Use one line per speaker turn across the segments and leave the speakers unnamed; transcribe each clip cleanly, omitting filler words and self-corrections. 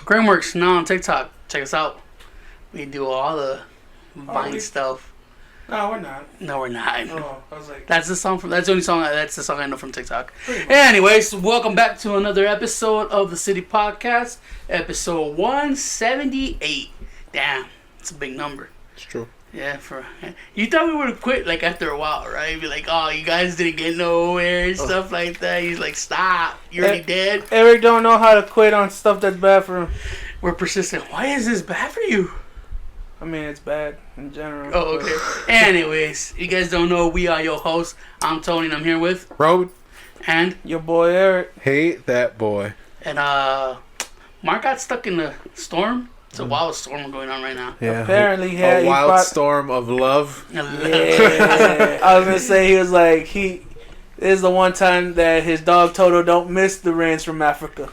Grimworks now on TikTok. Check us out. We do all the Vine stuff.
No, we're not.
No, we're not.
Oh, I was like,
That's the song from. That's the only song. That's the song I know from TikTok. Anyways, welcome back to another episode of the City Podcast, episode 178. Damn, it's a big number.
It's true.
Yeah, you thought we would have quit like after a while, right? Be like, oh, you guys didn't get nowhere and stuff like that. He's like, stop, you're already dead.
Eric don't know how to quit on stuff that's bad for him.
We're persistent. Why is this bad for you?
I mean, it's bad in general.
Oh, okay. Anyways, you guys don't know, we are your hosts. I'm Tony, and I'm here with
Road.
and
Your boy Eric.
Hate that boy.
Mark got stuck in the storm. It's a wild storm going on right now.
Yeah.
Apparently,
a wild storm of love.
Yeah, I was gonna say he was like this is the one time that his dog Toto don't miss the rains from Africa.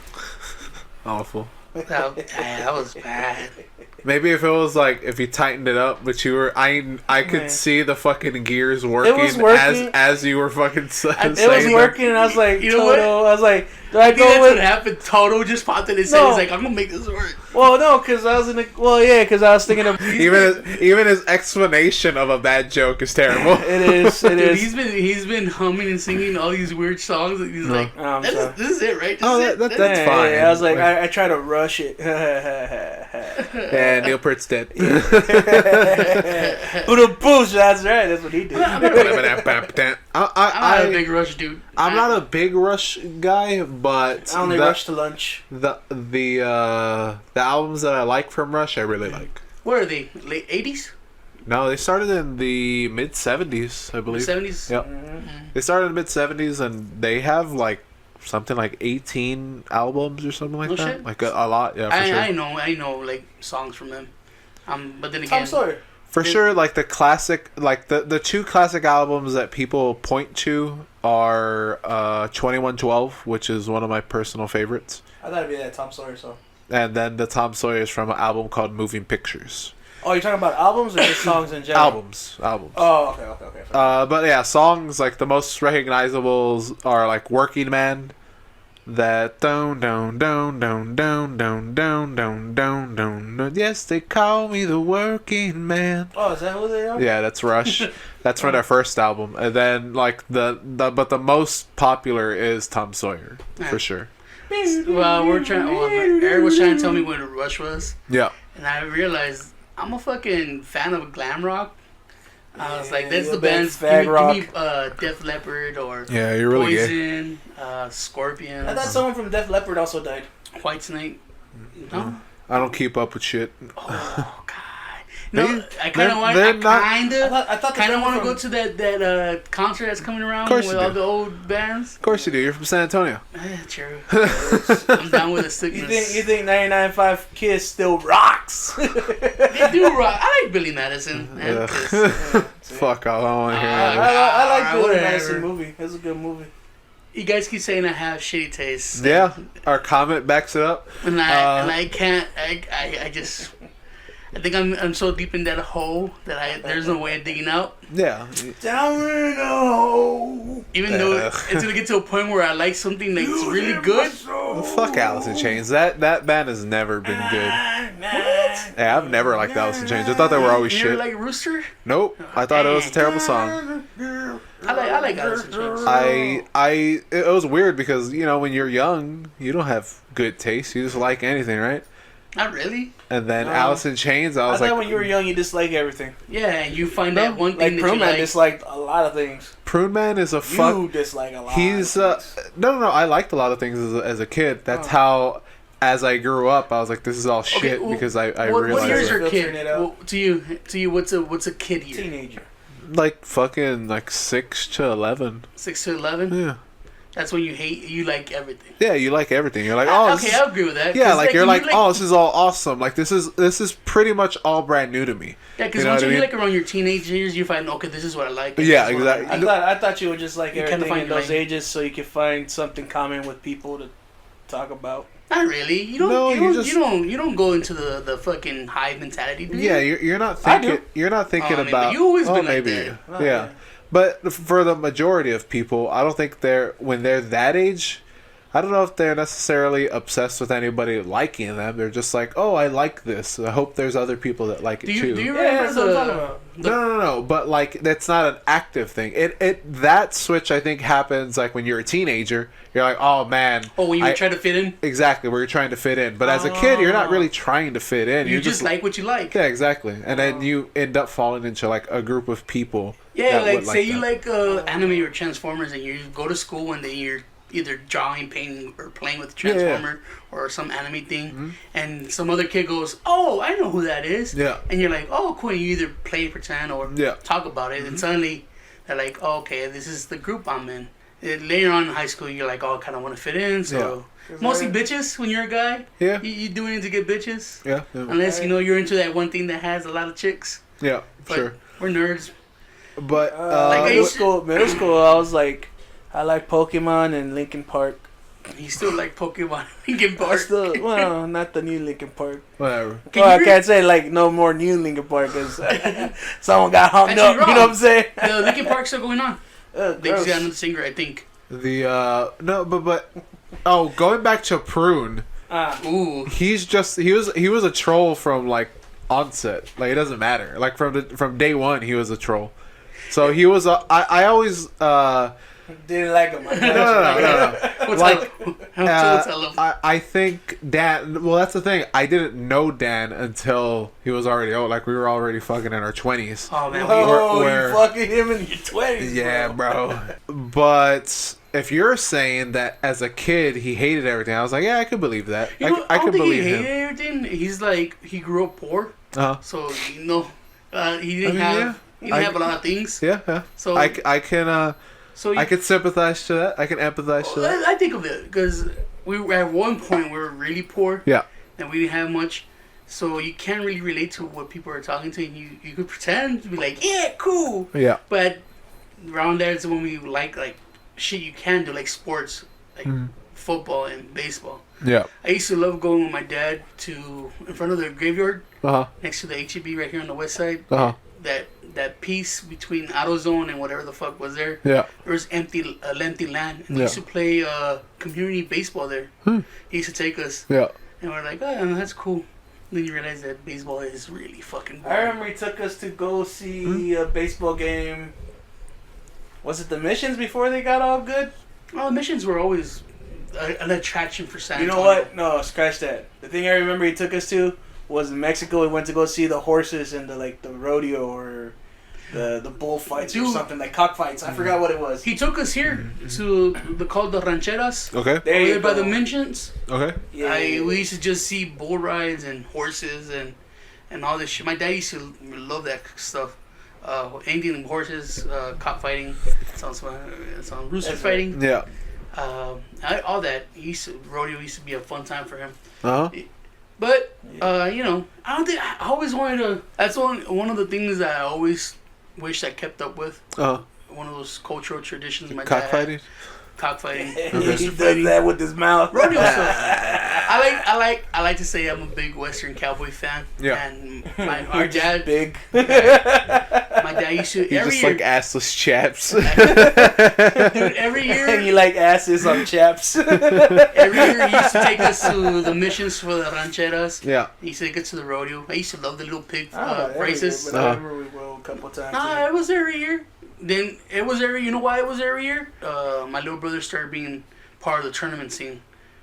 Awful.
That was bad.
Maybe if it was like if you tightened it up, but you were I could see the fucking gears working,
was working.
as you were fucking saying.
It was working, and I was like,
You know what?
Toto. I was like, do I
I think
go
that's
with?
what happened. Toto just popped in his head. He's like, I'm gonna make this work.
Well, no, because I was in the. Well, yeah, because I was thinking of.
Even his explanation of a bad joke is terrible.
It is. It
Dude,
is.
he's been humming and singing all these weird songs. And he's like,
I'm
this
sorry.
is it, right? This
Oh,
is it.
that's
Yeah,
fine.
yeah, I was like, I try to rush it.
Yeah, Neil Peart's dead.
Who the boost? That's right. That's what he did.
I'm not a
I,
big Rush dude.
I'm not a big Rush guy, but
I only rush to lunch.
the albums that I like from Rush, I really like.
Where are they? Late 80s?
No, they started in the mid 70s, I believe.
70s?
Yep. They started in the mid 70s, and they have like something like 18 albums or something like
No
that.
shit.
Like a lot, yeah, for sure.
I know like songs from them. But then
Tom
again,
Sawyer.
For sure, like the classic, like the two classic albums that people point to are 2112, which is one of my personal favorites,
I thought it'd be that Tom Sawyer song.
and then the Tom Sawyer's from an album called Moving Pictures.
Oh, you're talking about albums or just songs in general?
Albums.
Oh, okay.
But yeah, songs like the most recognizables are like Working Man, that down. Yes, they call me the Working Man.
Oh, is that who they are?
Yeah, that's Rush. That's from their first album, and then like but the most popular is Tom Sawyer for sure.
well, Eric was trying to tell me what Rush was,
Yeah.
and I realized I'm a fucking fan of glam rock. I was like, that's
you're
the
a big
bands.
fag
Give me Def Leppard or
Yeah, you're really gay.
Poison, Scorpions,
I thought someone from Def Leppard also died.
Whitesnake. No?
I don't keep up with shit.
Oh God! No,
They-
I kind of want.
they're
I
not-
I thought
kind of
the
want to
from-
go to that concert that's coming around
Course
with
you
all
do.
the old bands.
Of course you do. You're from San Antonio.
True. I'm down with the sickness.
You think 99.5 Kiss still rocks?
They do rock. I like Billy Madison. And
Ugh.
Kiss.
Fuck off. I don't want to hear
I
that.
like Billy
whatever.
Madison movie. It's a good movie.
You guys keep saying I have shitty taste.
Yeah, our comment backs it up.
And I can't. I just. I think I'm so deep in that hole that there's no way of digging out.
Yeah.
Down in the hole.
Even though
Ugh.
it's gonna get to a point where I like something that's really good.
Well, fuck Alice in Chains. That band has never been good. Yeah, I've never liked Alice in Chains. I thought they were always
You
shit.
never like Rooster?
Nope. I thought it was a terrible song.
I like Alice in Chains.
It was weird because, you know, when you're young, you don't have good taste. You just like anything, right?
Not really.
And then Alice in Chains, I
I
was
thought
like,
when you were young, you disliked everything.
Yeah, you find that one thing
Like
that
Prune
you
Man
like.
disliked a lot of things.
Prune Man is a fuck.
You dislike a lot.
He's
of things.
no. I liked a lot of things as a kid. That's how, as I grew up, I was like, this is all shit
well,
because I
what
realized
year's
it.
your
Filtering
kid?
it out.
Well, to you, what's a kid year?
Teenager.
Like fucking like 6 to 11.
6 to 11.
Yeah.
That's when you like everything.
Yeah, you like everything. You're like, oh,
Okay, I agree with that.
yeah,
'Cause,
like you're
when
like, oh, this is all awesome. Like this is pretty much all brand new to me.
Yeah, because
You know
once
what I
you're
mean?
like around your teenage years, you find okay, this is what I like. and
Yeah,
this is what I
exactly.
like.
I thought you would just like
You kinda
everything
find
in
your
those
lane.
ages, so you could find something common with people to talk about.
Not really. You don't.
No,
you don't go into the fucking hive mentality, do you?
Yeah, you're not
I do.
thinking. You're not thinking
Oh, maybe.
about.
You always been like
maybe.
that.
Oh,
yeah.
yeah.
But for the majority of people, I don't think when they're that age, I don't know if they're necessarily obsessed with anybody liking them. They're just like, oh, I like this. I hope there's other people that like it too.
Do you
Yeah,
remember
that's what I'm talking about.
No. But like, that's not an active thing. That switch I think happens like when you're a teenager. You're like, oh man.
Oh, when you try to fit in.
Exactly, where you're trying to fit in. But as a kid, you're not really trying to fit in.
You just like what you like.
Yeah, exactly. And then you end up falling into like a group of people.
Yeah,
that
like
would
say you
that.
like anime or Transformers, and you go to school and then you're either drawing, painting, or playing with Transformer or some anime thing, and some other kid goes, "Oh, I know who that is."
Yeah.
And you're like, "Oh, cool." And you either play, pretend, or
Yeah.
talk about it, and suddenly they're like, oh, "Okay, this is the group I'm in." And later on in high school, you're like, "Oh, I kind of want to fit in." So mostly bitches when you're a guy.
Yeah.
You doing it to get bitches.
Yeah.
Unless you're into that one thing that has a lot of chicks.
Yeah.
But
Sure.
we're nerds.
But
Like,
middle school, I was like, I like Pokemon and Linkin Park.
You still like Pokemon Linkin
I
Park.
still, well, not the new Linkin Park.
whatever.
Can
Well,
you
I can't say like no more new Linkin Park because someone got hung
Actually,
up.
wrong.
You know what I'm saying?
The Linkin Park's still going on. They just
Gross.
got another singer, I think.
The no, but going back to Prune,
Ooh.
he was a troll from like onset. Like it doesn't matter. Like from day one, he was a troll. So he was I always
Didn't like him.
no.
What's
Like,
tell him.
I think Dan. Well, that's the thing. I didn't know Dan until he was already old. Like we were already fucking in our 20s.
Oh, man.
Oh,
Where-
you fucking him in your 20s.
Yeah, bro. But if you're saying that as a kid he hated everything, I was like, yeah, I could believe that.
You know,
I
don't
could
think
believe
he hated
him.
everything. He's like, he grew up poor.
Uh-huh.
So, he didn't have a lot of things.
Yeah.
So,
I can
so
I can sympathize to that. I can empathize to that.
I think of it because we were at one point we were really poor.
Yeah.
And we didn't have much. So you can't really relate to what people are talking to. And you could pretend to be like, yeah, cool.
Yeah.
But around there is when we like shit you can do, like sports, like football and baseball.
Yeah.
I used to love going with my dad to in front of the graveyard
Uh-huh.
next to the HEB right here on the west side.
Uh-huh.
That piece between AutoZone and whatever the fuck was there.
Yeah.
There was empty land. And we
Yeah.
used to play community baseball there. He used to take us.
Yeah.
And we're like, oh, that's cool. Then you realize that baseball is really fucking boring.
I remember he took us to go see a baseball game. Was it the Missions before they got all good?
Oh, missions were always an attraction for San
You know
Antonio.
what? No, scratch that. The thing I remember he took us to was in Mexico. We went to go see the horses and the rodeo or the bullfights or
Dude.
something, like cockfights. I forgot what it was.
He took us here to called the Rancheras.
Okay.
There
Over
you
there by the
go.
Missions.
Okay.
Yeah.
We used to just see bull rides and horses and all this shit. My dad used to love that stuff. Indian horses, cockfighting, sounds rooster
That's
fighting.
Yeah.
All that. Rodeo used to be a fun time for him.
Uh-huh.
But I don't think I always wanted to. That's one of the things that I always wish I kept up with.
Uh-huh.
One of those cultural traditions my dad
Cockfighting.
had. Cockfighting.
He
Rooster
does
fighting.
that with his mouth.
Rodeo stuff. I like to say I'm a big Western cowboy fan.
Yeah.
And our dad,
Big.
my dad used to
You
every
just
year.
like assless chaps.
Dude, every
And you
year,
like asses on chaps.
every year he used to take us to the missions for the rancheras.
Yeah.
He used to take us to the rodeo. I used to love the little pig
Every
races.
year, but I remember we went a couple times.
Nah, it was every year. Then it was every. You know why it was every year? My little brother started being part of the tournament scene.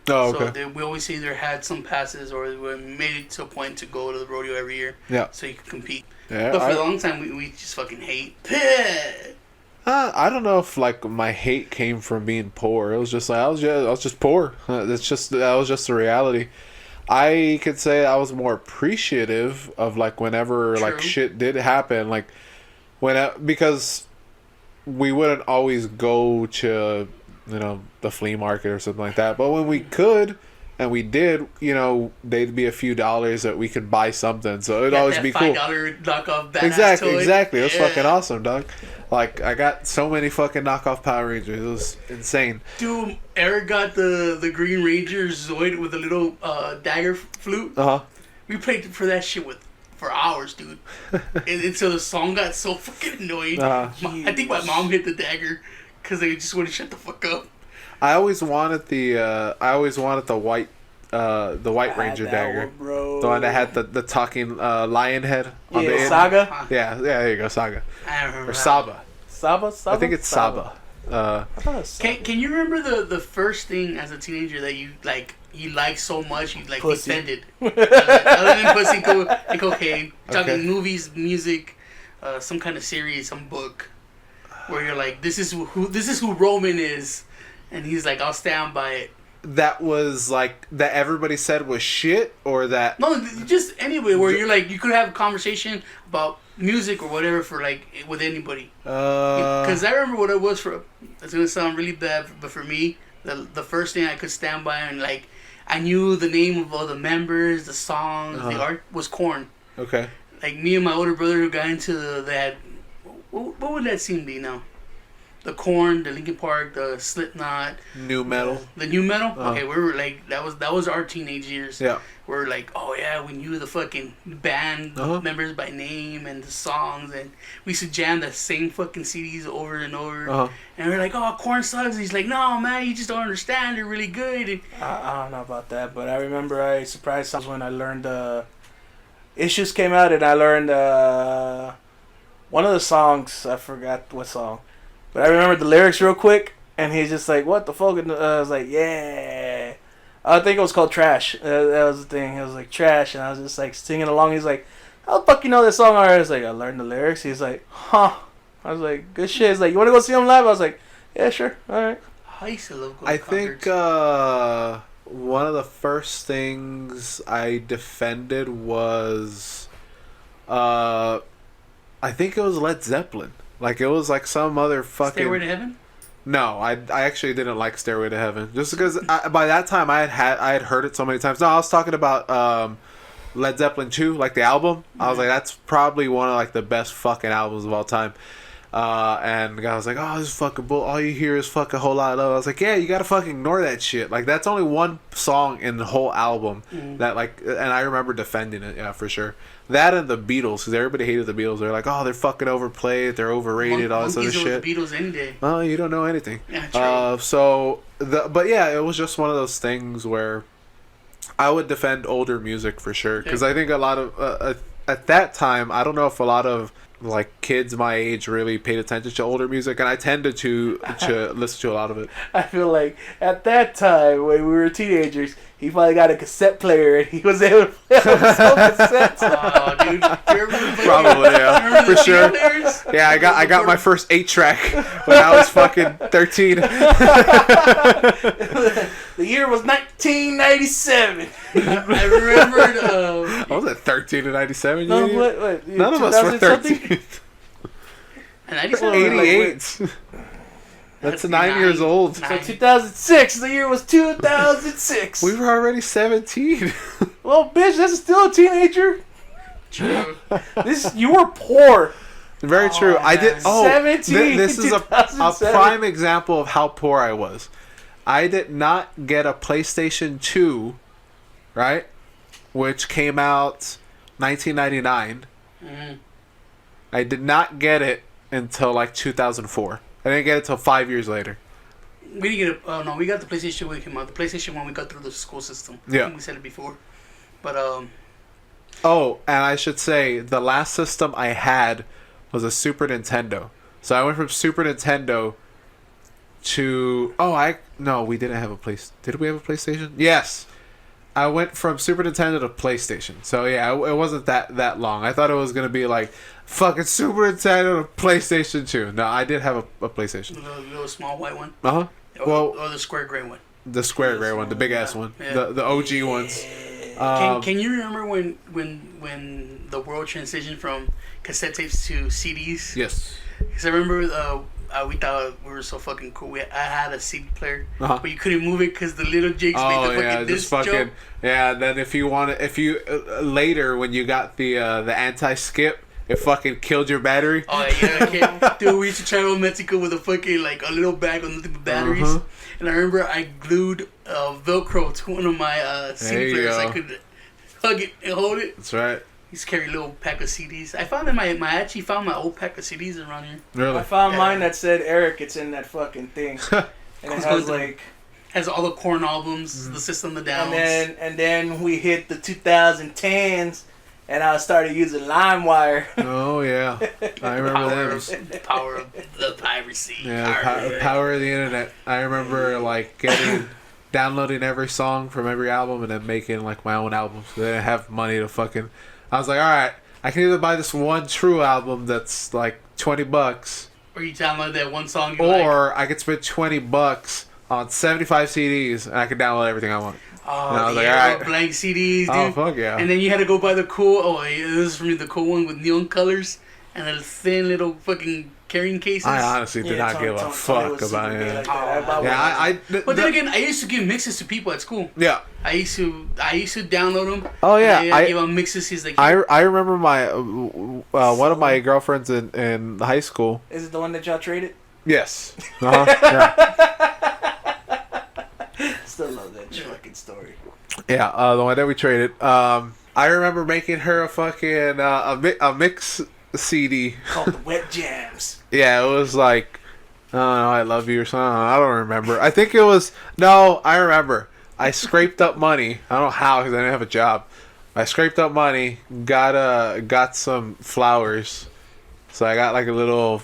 Oh,
So
okay.
we always either had some passes or we made it to a point to go to the rodeo every year.
Yeah.
So you could compete.
Yeah.
But for a long time, we just fucking hate.
I don't know if like my hate came from being poor. It was just like I was just poor. That was just the reality. I could say I was more appreciative of like whenever like
True.
shit did happen, like because we wouldn't always go to the flea market or something like that. But when we could and we did, they'd be a few dollars that we could buy something. So it'd always be cool.
$5 knockoff badass
Exactly.
toy.
It was
Yeah.
fucking awesome, dog. Like I got so many fucking knockoff Power Rangers. It was insane.
Dude, Eric got the Green Ranger Zoid with a little dagger flute.
Uh huh.
We played for that shit for for hours, dude. And until the song got so fucking annoying. I think my mom hit the dagger because they just wouldn't shut the fuck up.
I always wanted the white Ranger dagger,
one, bro.
the one that had the talking lion head on the end.
Saga.
Yeah, there you go, Saga
I don't remember
or
that.
Saba.
Saba.
I think it's Saba.
I thought it was Saba.
Can you remember the first thing as a teenager that you liked so much you like
Pussy.
defended? Other than pussy and cocaine, talking
Okay.
movies, music, some kind of series, some book, where you're like, this is who Roman is, and he's like, I'll stand by it.
That was like that everybody said was shit, or that
No, just anyway where you're like you could have a conversation about music or whatever for like with anybody. Because I remember what it was for. It's gonna sound really bad, but for me, the first thing I could stand by and like I knew the name of all the members, the songs, the art was Korn.
okay.
Like me and my older brother who got into that. What would that scene be now? The Korn, the Linkin Park, the Slipknot,
New metal.
the new metal. Okay, we were like that was our teenage years.
Yeah.
We're like, oh yeah, we knew the fucking band members by name and the songs, and we used to jam the same fucking CDs over and over. And we're like, oh, Korn sucks. And he's like, no, man, you just don't understand. They're really good. And
I don't know about that, but I remember I surprised myself when I learned Issues came out, and I learned one of the songs. I forgot what song, but I remember the lyrics real quick, and he's just like, what the fuck? And I was like, yeah. I think it was called Trash. That was the thing. It was like Trash, and I was just like singing along. He's like, how the fuck you know this song already? I was like, I learned the lyrics. He's like, huh. I was like, good shit. He's like, you want to go see him live? I was like, yeah, sure. All right.
I used to love going
I
to
think
concerts.
one of the first things I defended was I think it was Led Zeppelin. Like it was like some other fucking.
Stairway to Heaven?
No, I actually didn't like Stairway to Heaven just because by that time I had heard it so many times. No, I was talking about Led Zeppelin 2, like the album. I was like, that's probably one of like the best fucking albums of all time. And the guy was like, oh, this is fucking bull. All you hear is fucking Whole Lot of Love. I was like, yeah, you gotta fucking ignore that shit. Like that's only one song in the whole album that like, and I remember defending it, yeah, for sure. That and the Beatles, because everybody hated the Beatles. They're like, oh, they're fucking overplayed, they're overrated, all this other shit.
The Beatles any day.
Oh, you don't know anything.
Yeah, true.
But yeah, it was just one of those things where I would defend older music for sure, because I think a lot of at that time, I don't know if a lot of like kids my age really paid attention to older music, and I tended to listen to a lot of it.
I feel like at that time when we were teenagers, he finally got a cassette player and he was able to play on some cassettes.
Oh, dude. You remember
Probably, yeah,
remember
for
the
sure.
players?
Yeah, I got my first 8-track when I was fucking 13.
The year was 1997.
I remembered.
I was at 13 in 97.
No,
you idiot.
what?
None of us were 13.
And 97.
88. That's 9 years old.
So 2006. The year was 2006.
We were already 17.
Well, bitch, that's still a teenager.
True.
You were poor.
Very true. I did.
man.
Oh,
17
this is a
2007.
prime example of how poor I was. I did not get a PlayStation 2, right? Which came out 1999. I did not get it until like 2004. I didn't get it till 5 years later.
We didn't get no, we got the PlayStation when it came out. The PlayStation 1 we got through the school system.
Yeah.
I think we said it before. But
Oh, and I should say the last system I had was a Super Nintendo. So I went from Super Nintendo to no, we didn't have a place. Did we have a PlayStation? Yes. I went from Super Nintendo to PlayStation. So yeah, it wasn't that long. I thought it was gonna be like fucking Super Nintendo to PlayStation 2. No, I did have a PlayStation.
the little small white one.
Or
The square gray one.
The square gray one, the big ass one,
Yeah.
the OG ones.
Can you remember when the world transitioned from cassette tapes to CDs?
Yes.
Because I remember we thought we were so fucking cool. I had a CD player,
Uh-huh.
but you couldn't move it because the little jigs made the fucking disc jump.
yeah. Then if you later when you got the anti-skip, it fucking killed your battery.
Oh yeah, okay. Dude, we used to travel to Mexico with a fucking like a little bag of nothing but batteries, and I remember I glued Velcro to one of my CD
There you
players.
go.
I could hug it and hold it.
That's right.
used to carry a little pack of CDs. I found that I actually found my old pack of CDs around here.
Really?
I found mine that said Eric. It's in that fucking thing, and it has like
has all the Korn albums, the System of a Down.
And then we hit the 2010s, and I started using LimeWire.
Oh yeah, I remember those.
Power of the piracy.
Yeah, power of the internet. I remember like downloading every song from every album and then making like my own albums. They didn't have money to fucking. I was like, all right, I can either buy this one true album that's like $20,
or you download that one song,
or I could spend $20 on 75 CDs and I could download everything I want.
Oh,
and I was
the
like, all right.
blank CDs, dude.
Oh fuck yeah!
And then you had to go buy the cool. Oh, this is for me, the cool one with neon colors and a thin little fucking carrying cases.
I honestly did not give a fuck about it.
Like
but then again, I used to give mixes to people at school.
Yeah.
I used to download them.
Oh yeah,
I give them mixes. He's like,
I remember my one of my girlfriends in high school.
Is it the one that y'all traded?
Yes. Yeah.
Still love that fucking story.
Yeah, the one that we traded. I remember making her a fucking a mix CD
called the Wet Jams.
Yeah, it was like I don't know, I love you or something. I don't remember. I think it was no. I remember. I scraped up money. I don't know how because I didn't have a job. I scraped up money, got some flowers. So I got like a little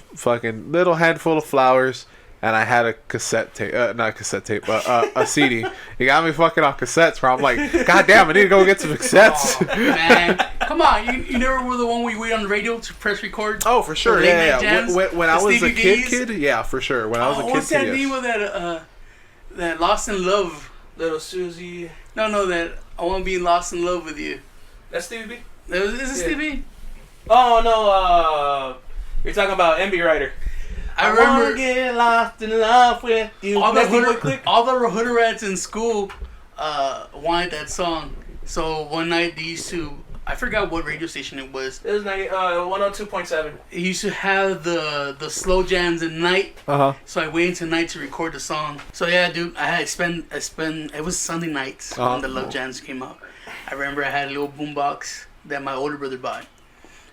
handful of flowers, and I had a cassette tape, not a cassette tape, but a CD. You got me fucking on cassettes, bro. I'm like, God damn, I need to go get some cassettes.
Oh, man, come on, you never were the one where you wait on the radio to press record?
Oh, for sure, yeah. When I was a kid, yeah, for sure. When I was a kid,
what's that name of that Lost in Love?
Little Susie.
No, that I want to be lost in love with you.
That's Stevie B?
Is it Stevie B?
Oh, no, you're talking about MB Rider.
I remember
wanna get lost in love with you.
All the hood rats in school wanted that song. So one night they used to, I forgot what radio station it was.
It was 102.7.
It used to have the slow jams at night. So I waited until night to record the song. So yeah, dude, I spent. It was Sunday nights when the Love Jams came out. I remember I had a little boombox that my older brother bought,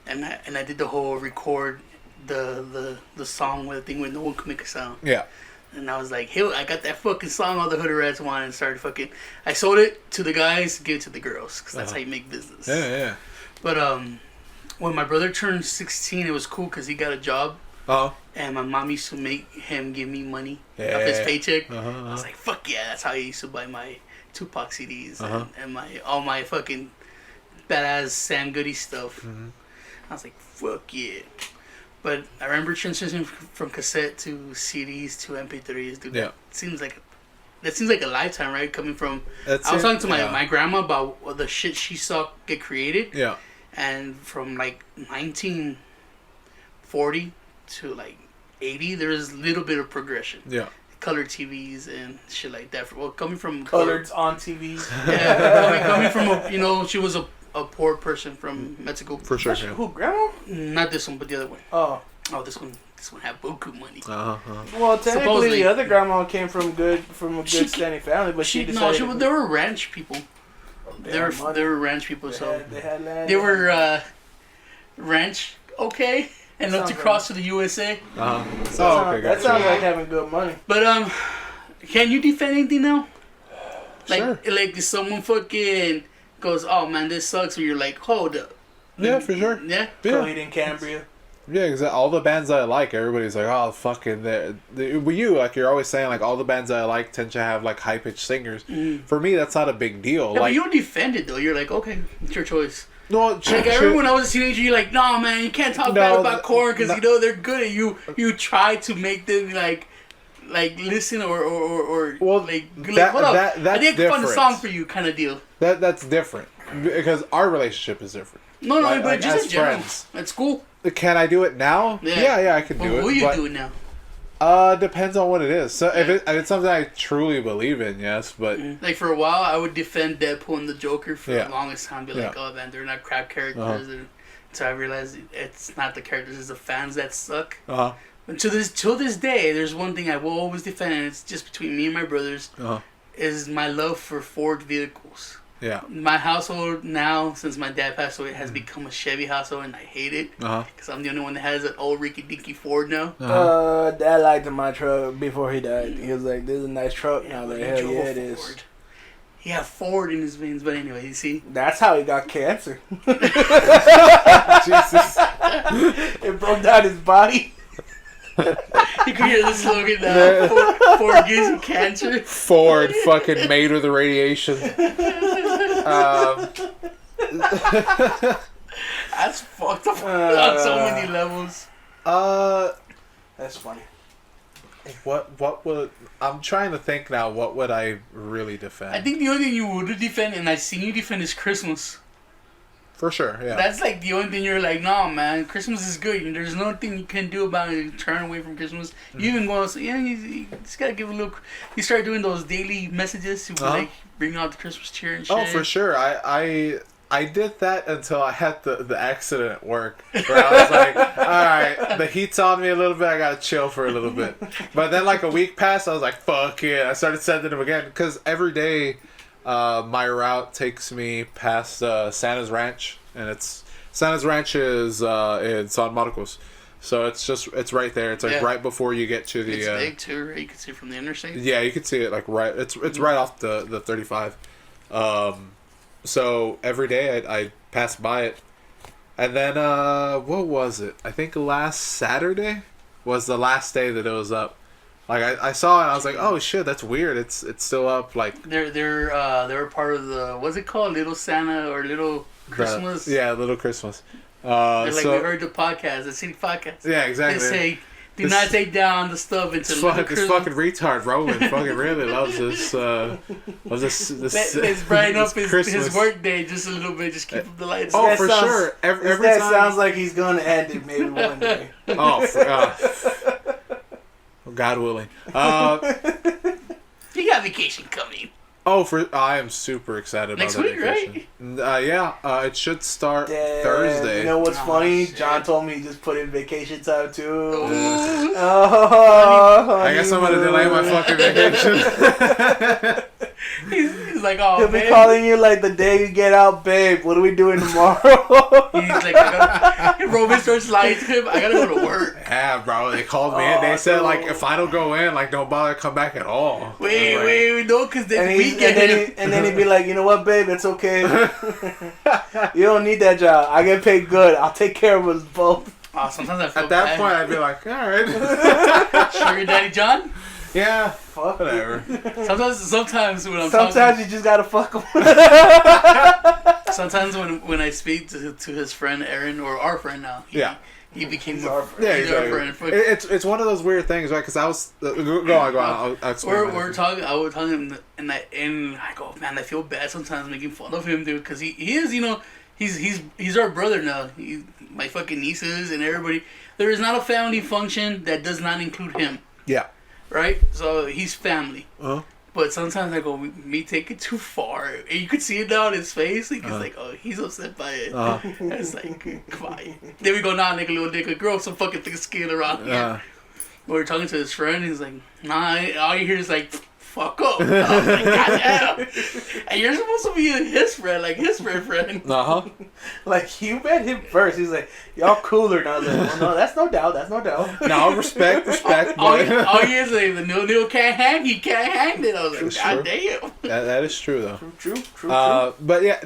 and I did the whole record the song with the thing where no one could make a sound.
Yeah.
And I was like, hey, I got that fucking song all the hood rats wanted, and started fucking. I sold it to the guys, gave it to the girls, because that's how you make business.
Yeah.
But when my brother turned 16, it was cool because he got a job. And my mom used to make him give me money off his paycheck. I was like, fuck yeah, that's how I used to buy my Tupac CDs and all my fucking badass Sam Goody stuff. I was like, fuck yeah. But I remember transitioning from cassette to CDs to MP3s. Dude, that seems like a lifetime, right? Coming from, I was talking to my grandma about the shit she saw get created.
Yeah.
And from like 1940 to like 80, there's a little bit of progression.
Yeah.
Color TVs and shit like that. Well, coming from
colored on TVs.
Yeah, coming from she was a poor person from Mexico.
For sure.
Who, grandma?
Not this one, but the other one.
Oh,
this one had buku money.
Well, technically, supposedly, the other grandma came from a good standing family, but she decided.
They were ranch people. They were ranch people,
they had land.
They were ranch, okay, enough to cross to the USA.
That sounds like having good money.
But can you defend anything now?
Sure.
Like if someone fucking goes, oh man, this sucks, or you're like, hold up.
Yeah, for sure.
Yeah.
Coheed and Cambria.
Yeah, exactly. All the bands that I like, everybody's like, oh, fucking. With you, like, you're always saying, like, all the bands that I like tend to have, like, high-pitched singers. For me, that's not a big deal.
Yeah,
like,
but you don't defend it, though. You're like, okay, it's your choice.
No,
like, I remember when I was a teenager, you're like, no, man, you can't talk bad about Korn because, you know, they're good. And you try to make them, like listen or hold up. I didn't fund the song for you kind of deal.
That's different. Because our relationship is different.
No, but just in general. That's cool.
Can I do it now? Yeah, I can do it.
Will you do it now?
Depends on what it is. So if it's something I truly believe in, yes, but
like for a while, I would defend Deadpool and the Joker for the longest time. Be like, oh man, they're not crap characters. Until I realized it's not the characters, it's the fans that suck. And to this day, there's one thing I will always defend, and it's just between me and my brothers, is my love for Ford vehicles.
Yeah.
My household now, since my dad passed away, has become a Chevy household, and I hate it because I'm the only one that has an old Ricky Dinky Ford now.
Dad liked my truck before he died. He was like, "This is a nice truck." Yeah, like, hell yeah, it is.
He had Ford in his veins, but anyway, you see.
That's how he got cancer.
Jesus.
It broke down his body.
You can hear the slogan now. Ford gives you cancer.
Ford fucking made with the radiation.
That's fucked up on so many levels.
That's funny.
What would I'm trying to think now? What would I really defend?
I think the only thing you would defend, and I've seen you defend, is Christmas.
For sure, yeah.
That's like the only thing you're like, no, man, Christmas is good. There's nothing you can do about it. Turn away from Christmas. Mm-hmm. You even go and say, yeah, you just gotta give a look. You start doing those daily messages to like bring out the Christmas cheer and shit.
Oh, for sure. I did that until I had the accident at work, where I was like, all right, the heat's on me a little bit. I gotta chill for a little bit. But then like a week passed, I was like, fuck it. I started sending them again because every day. My route takes me past Santa's Ranch, and Santa's Ranch is in San Marcos, so it's right there. It's like right before you get to the.
It's big too, right? You can see it from the interstate.
Yeah, you can see it like right. It's right off the 35. So every day I pass by it, and then what was it? I think last Saturday was the last day that it was up. Like I saw it, and I was like, "Oh shit, that's weird. It's still up." Like
they're part of the what's it called, Little Santa or Little Christmas?
Little Christmas.
They're like, we heard the podcast, the city podcast.
Yeah, exactly.
They say, do not take down the stuff into
this fucking retard Roman fucking really loves this.
Let's brighten up his work day just a little bit. Just keep up the lights.
Oh, for sure. Every time sounds like he's gonna end it maybe one day.
God willing.
You got vacation coming.
I am super excited about
next week,
vacation. Right? It should start Thursday.
You know what's funny? Shit. John told me he just put in vacation time too.
I guess I'm gonna delay my fucking vacation.
He's like, oh,
he'll be calling you like the day you get out, babe. What are we doing tomorrow?
He's like, Roman starts lying to him. I gotta go to work.
Yeah, bro. They called me and they said like, if I don't go in, like, don't bother to come back at all.
Wait, no, because then we get him.
And then he'd be like, you know what, babe? It's okay. You don't need that job. I get paid good. I'll take care of us both.
Oh, sometimes I feel
at that
bad.
point, I'd be like, all right.
Sugar Daddy John?
Yeah, whatever.
Sometimes when I'm
you just gotta fuck him.
Sometimes when I speak to his friend Aaron, or our friend now, he became our friend.
Yeah, exactly. It's one of those weird things, right? Because I was go on. I'll explain.
We're talking. I was telling him, and I go, man, I feel bad sometimes making fun of him, dude, because he is, you know, he's our brother now. My fucking nieces and everybody. There is not a family function that does not include him.
Yeah.
Right? So he's family. But sometimes I go, me take it too far. And you could see it now in his face. Like, it's like, oh, he's upset by it. And it's like, come on. Then we go, nah, nigga, little nigga, grow some fucking thick skin around here. We're talking to his friend. He's like, nah, all you hear is like, fuck up. And I was like, goddamn. And you're supposed to be his friend, like his friend.
Like, you met him first. He's like, y'all cooler. And I was like, well, no, that's no doubt.
No, respect.
All he is like, the Neil can't hang, he can't hang it. I was like, God damn.
That is true, though.
True.
But yeah,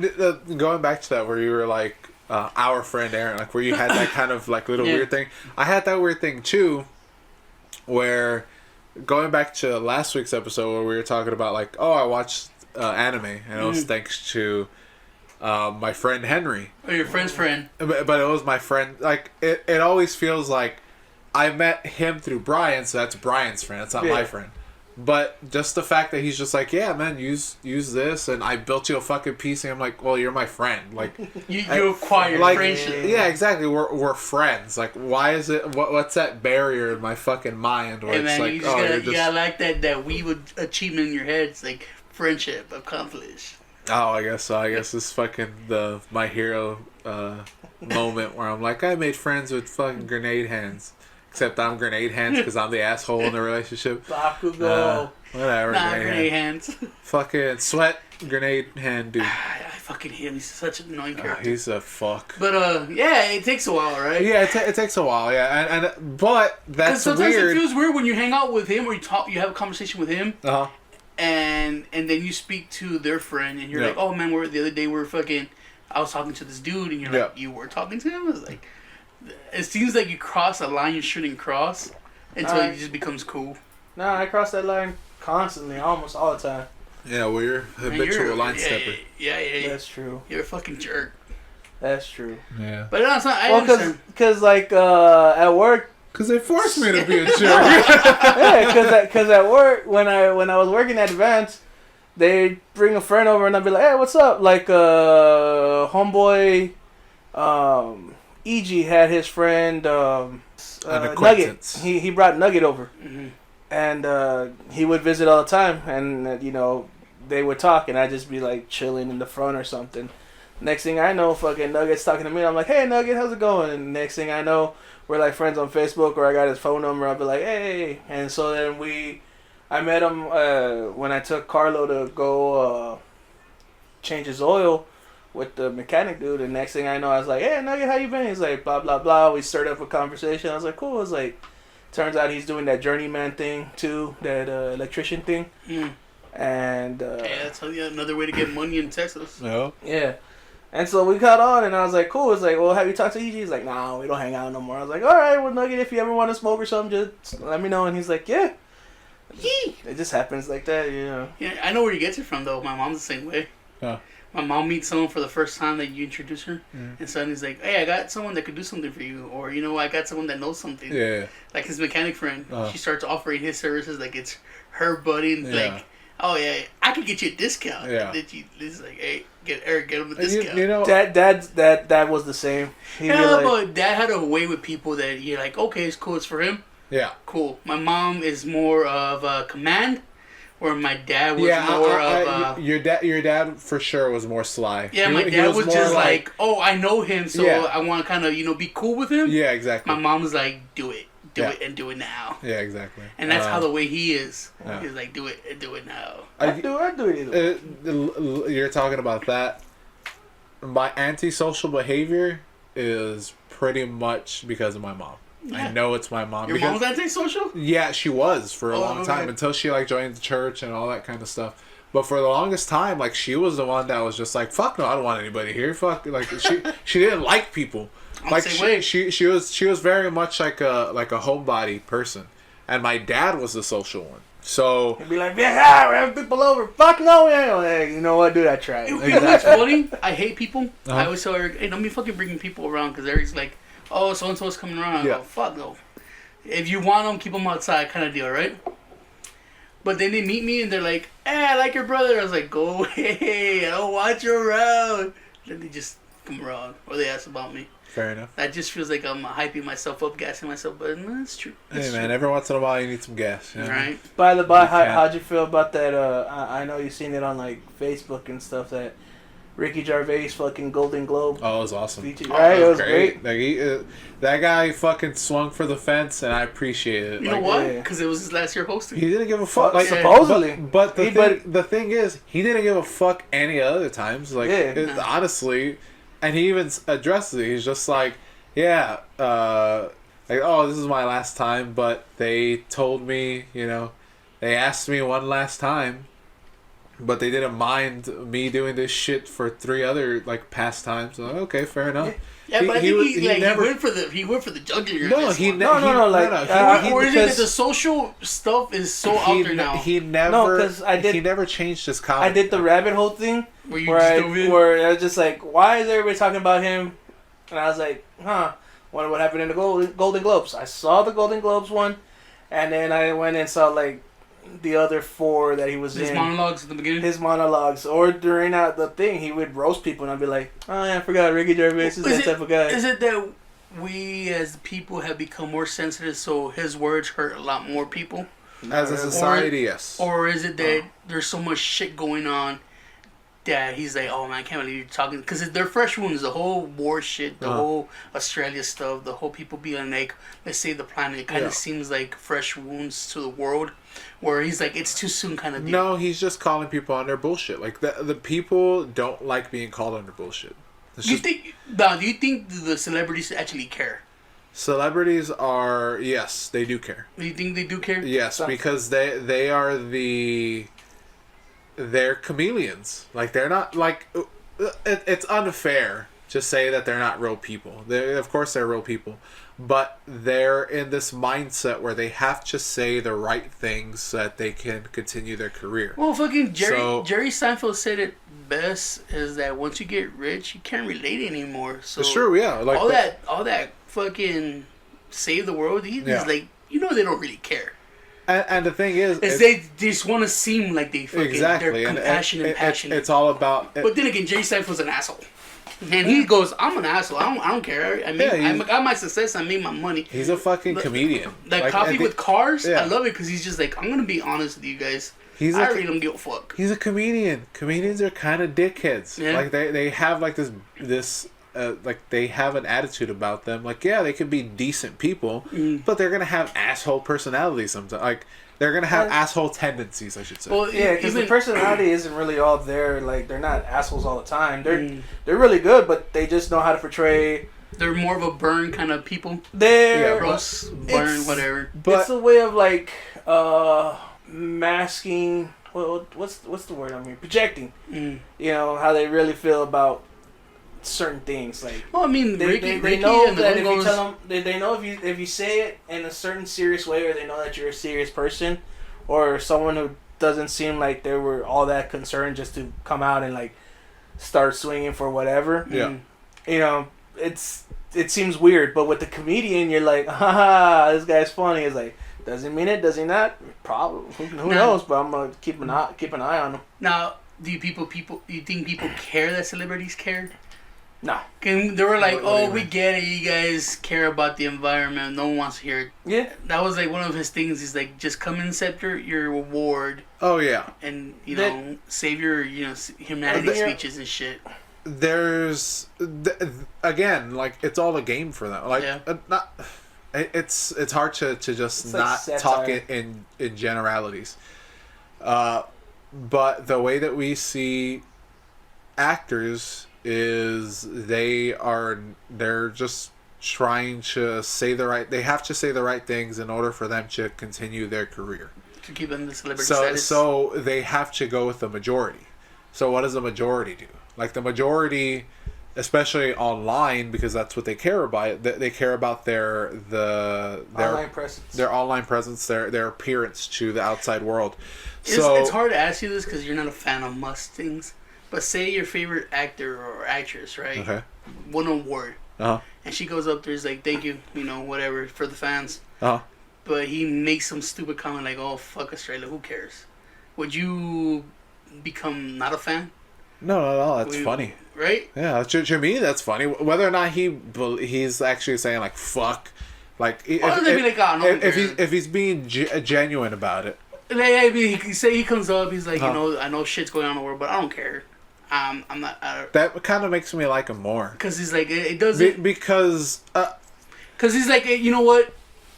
going back to that, where you were like, our friend Aaron, like where you had that kind of like little weird thing. I had that weird thing too, where going back to last week's episode where we were talking about like, oh, I watched anime, and it was thanks to my friend Henry.
Oh, your friend's friend.
But it was my friend. Like, it always feels like I met him through Brian, so that's Brian's friend. It's not my friend. But just the fact that he's just like, yeah, man, use this, and I built you a fucking piece, and I'm like, well, you're my friend. Like,
you acquired friendship.
Yeah, exactly. We're friends. Like, why is it? What's that barrier in my fucking mind where it's like,
you gotta like that we would achievement in your head. It's like friendship accomplished.
Oh, I guess so. I guess this fucking my hero moment where I'm like, I made friends with fucking grenade hands. Except I'm grenade hands because I'm the asshole in the relationship.
Bakugo.
Whatever.
Nah, grenade hands.
Fucking sweat grenade hand dude.
I fucking hate him. He's such an annoying character.
He's a fuck.
But yeah, it takes a while, right?
Yeah, it takes a while. Yeah, but that's
sometimes
weird.
it feels weird when you hang out with him or you have a conversation with him, and then you speak to their friend and you're like, oh man, the other day I was talking to this dude and you're like, you were talking to him? It's like, it seems like you cross a line you shouldn't cross until it just becomes cool.
Nah, I cross that line constantly, almost all the time.
Yeah, well, you're a habitual line stepper.
Yeah.
That's true.
You're a fucking jerk.
That's true.
Yeah.
But no, it's not. I understand.
Because like at work.
Because they forced me to be a jerk.
Yeah, because at work when I was working at Advance, they bring a friend over and I'd be like, hey, what's up? Like homeboy, EG had his friend Nugget. He brought Nugget over.
Mm-hmm.
And he would visit all the time, and they would talk, and I'd just be like chilling in the front or something. Next thing I know, fucking Nugget's talking to me. I'm like, hey Nugget, how's it going? And next thing I know, we're like friends on Facebook, or I got his phone number. I'll be like, hey. And so then I met him when I took Carlo to go change his oil with the mechanic dude. And next thing I know, I was like, hey Nugget, how you been? He's like, blah blah blah. We started up a conversation. I was like, cool. I was like. Turns out he's doing that journeyman thing too, that electrician thing. And
that's another way to get money in Texas.
No.
Yeah. And so we got on, and I was like, cool. It's like, well, have you talked to EG? He's like, nah, we don't hang out no more. I was like, all right, well, Nugget, if you ever want to smoke or something, just let me know. And he's like, yeah. It just happens like that,
Yeah, I know where he gets it from, though. My mom's the same way.
Yeah.
My mom meets someone for the first time that you introduce her, and suddenly he's like, hey, I got someone that could do something for you, or, I got someone that knows something.
Yeah.
Like his mechanic friend. She starts offering his services like it's her buddy, and like, oh, yeah, I could get you a discount.
Yeah.
It's like, hey, get him a discount.
Dad was the same.
But Dad had a way with people that you're like, okay, it's cool, it's for him.
Yeah.
Cool. My mom is more of a command. Where my dad was more of
your dad for sure was more sly.
Yeah, my dad was just like, oh, I know him, so I want to kind of be cool with him.
Yeah, exactly.
My mom was like, do it, and do it now.
Yeah, exactly.
And that's how the way he is. He's like, do it and do it now.
I do it either.
You're talking about that. My antisocial behavior is pretty much because of my mom. Yeah. I know it's my mom.
Your mom's antisocial?
Yeah, she was for a long time until she joined the church and all that kind of stuff. But for the longest time, she was the one that was just like, fuck no, I don't want anybody here. Fuck, she didn't like people. She was very much like a homebody person, and my dad was the social one. So
he'd be like, yeah, we have people over. Fuck no, you know what, dude? I tried.
You know what's funny? I hate people. I always tell Eric, hey, don't be fucking bringing people around, because Eric's like, oh, so and so's coming around. Yeah. Oh, fuck no. If you want them, keep them outside, kind of deal, right? But then they meet me and they're like, hey, I like your brother. I was like, go away. I don't want you around. Then they just come around, or they ask about me.
Fair enough.
That just feels like I'm hyping myself up, gassing myself, but no, that's true.
Hey, man, every once in a while you need some gas.
Right.
By the by, how'd you feel about that? I know you've seen it on Facebook and stuff, that Ricky Gervais fucking Golden Globe.
Oh, it was awesome.
Right? It was great.
That guy fucking swung for the fence, and I appreciate it.
You know why? Because it was his last year hosting.
He didn't give a fuck.
Supposedly.
But the thing is, he didn't give a fuck any other times. Honestly, and he even addresses it. He's just like, yeah, oh, this is my last time, but they told me, they asked me one last time. But they didn't mind me doing this shit for 3 other past times. So, okay, fair enough.
Yeah, but I think he went for the jugular.
No,
or is it that the social stuff is so out there now?
He never changed his comment.
I did the rabbit hole thing where I was just like, why is everybody talking about him? And I was like, wonder what happened in the Golden Globes. I saw the Golden Globes one, and then I went and saw the other 4 that he was in.
His monologues at the beginning?
His monologues. Or during the thing, he would roast people, and I'd be like, oh, yeah, I forgot Ricky Gervais is that type of guy.
Is it that we, as people, have become more sensitive, so his words hurt a lot more people?
As a society, yes.
Or is it that there's so much shit going on, that he's like, oh man, I can't believe you're talking, because they're fresh wounds. The whole war shit, the whole Australia stuff, the whole people being like, let's save the planet. It kind of seems like fresh wounds to the world, where he's like, it's too soon kind of deal.
No, he's just calling people on their bullshit. Like the people don't like being called on their bullshit.
Do you think the celebrities actually care?
Celebrities are, yes, they do care.
Do you think they do care?
Yes, because they are they're chameleons. Like, they're not, like, it's unfair to say that they're not real people. Of course they're real people. But they're in this mindset where they have to say the right things so that they can continue their career.
Well, fucking Jerry Seinfeld said it best, is that once you get rich, you can't relate anymore. So
it's true, yeah. Like
all that fucking save the world, he's like, they don't really care.
And the thing is,
they just want to seem like they fucking,
exactly,
they're compassionate and passionate.
It's all about...
But then again, Jerry Seinfeld's an asshole. And he goes, I'm an asshole. I don't care. I got my success. I made my money.
He's a fucking comedian.
That Coffee with Cars, I love it because he's just like, I'm going to be honest with you guys. I really don't give a fuck.
He's a comedian. Comedians are kind of dickheads. Yeah. Like, they have like this like, they have an attitude about them. Like, yeah, they could be decent people, but they're going to have asshole personalities sometimes. Like, they're going to have asshole tendencies, I should say.
Well, yeah, because the personality isn't really all there. Like, they're not assholes all the time. They're really good, but they just know how to portray.
They're more of a burn kind of people.
They're
gross, burn, whatever.
But it's a way of, like, masking. Well, what's the word? I mean, projecting. You know how they really feel about certain things. Like,
well, I mean,
they know that if you tell them, they know if you say it in a certain serious way, or they know that you're a serious person, or someone who doesn't seem like they were all that concerned just to come out and like start swinging for whatever.
Yeah,
you know, it seems weird, but with the comedian, you're like, haha, this guy's funny. It's like, does he mean it? Does he not? Probably. Who knows? But I'm gonna keep an eye on him.
Now, do you think people care that celebrities care?
No.
They were like, oh, we get it. You guys care about the environment. No one wants to hear it.
Yeah.
That was like one of his things. He's like, just come and accept your award.
Oh, yeah.
And, save your, humanity speeches and shit.
There's, again, like, it's all a game for them. Like, it's hard to just it's not like talk in generalities. But the way that we see actors is they're just trying to say they have to say the right things in order for them to continue their career,
to keep them the celebrity status.
So they have to go with the majority. So what does the majority do? Like, the majority, especially online, because that's what they care about. They care about their
online presence,
their appearance to the outside world.
It's hard to ask you this because you're not a fan of Mustangs. But say your favorite actor or actress, right?
Okay.
Won an award.
Uh-huh.
And she goes up there, is like, thank you, whatever, for the fans.
Uh-huh.
But he makes some stupid comment like, oh, fuck Australia, who cares? Would you become not a fan?
No, that's funny.
Right?
Yeah, to me, that's funny. Whether or not he's actually saying, like, fuck. Like, if he's being genuine about it.
I mean, he comes up, he's like, I know shit's going on in the world, but I don't care. I'm not.
That kind of makes me like him more.
Because he's like, it doesn't.
Because
he's like, you know what?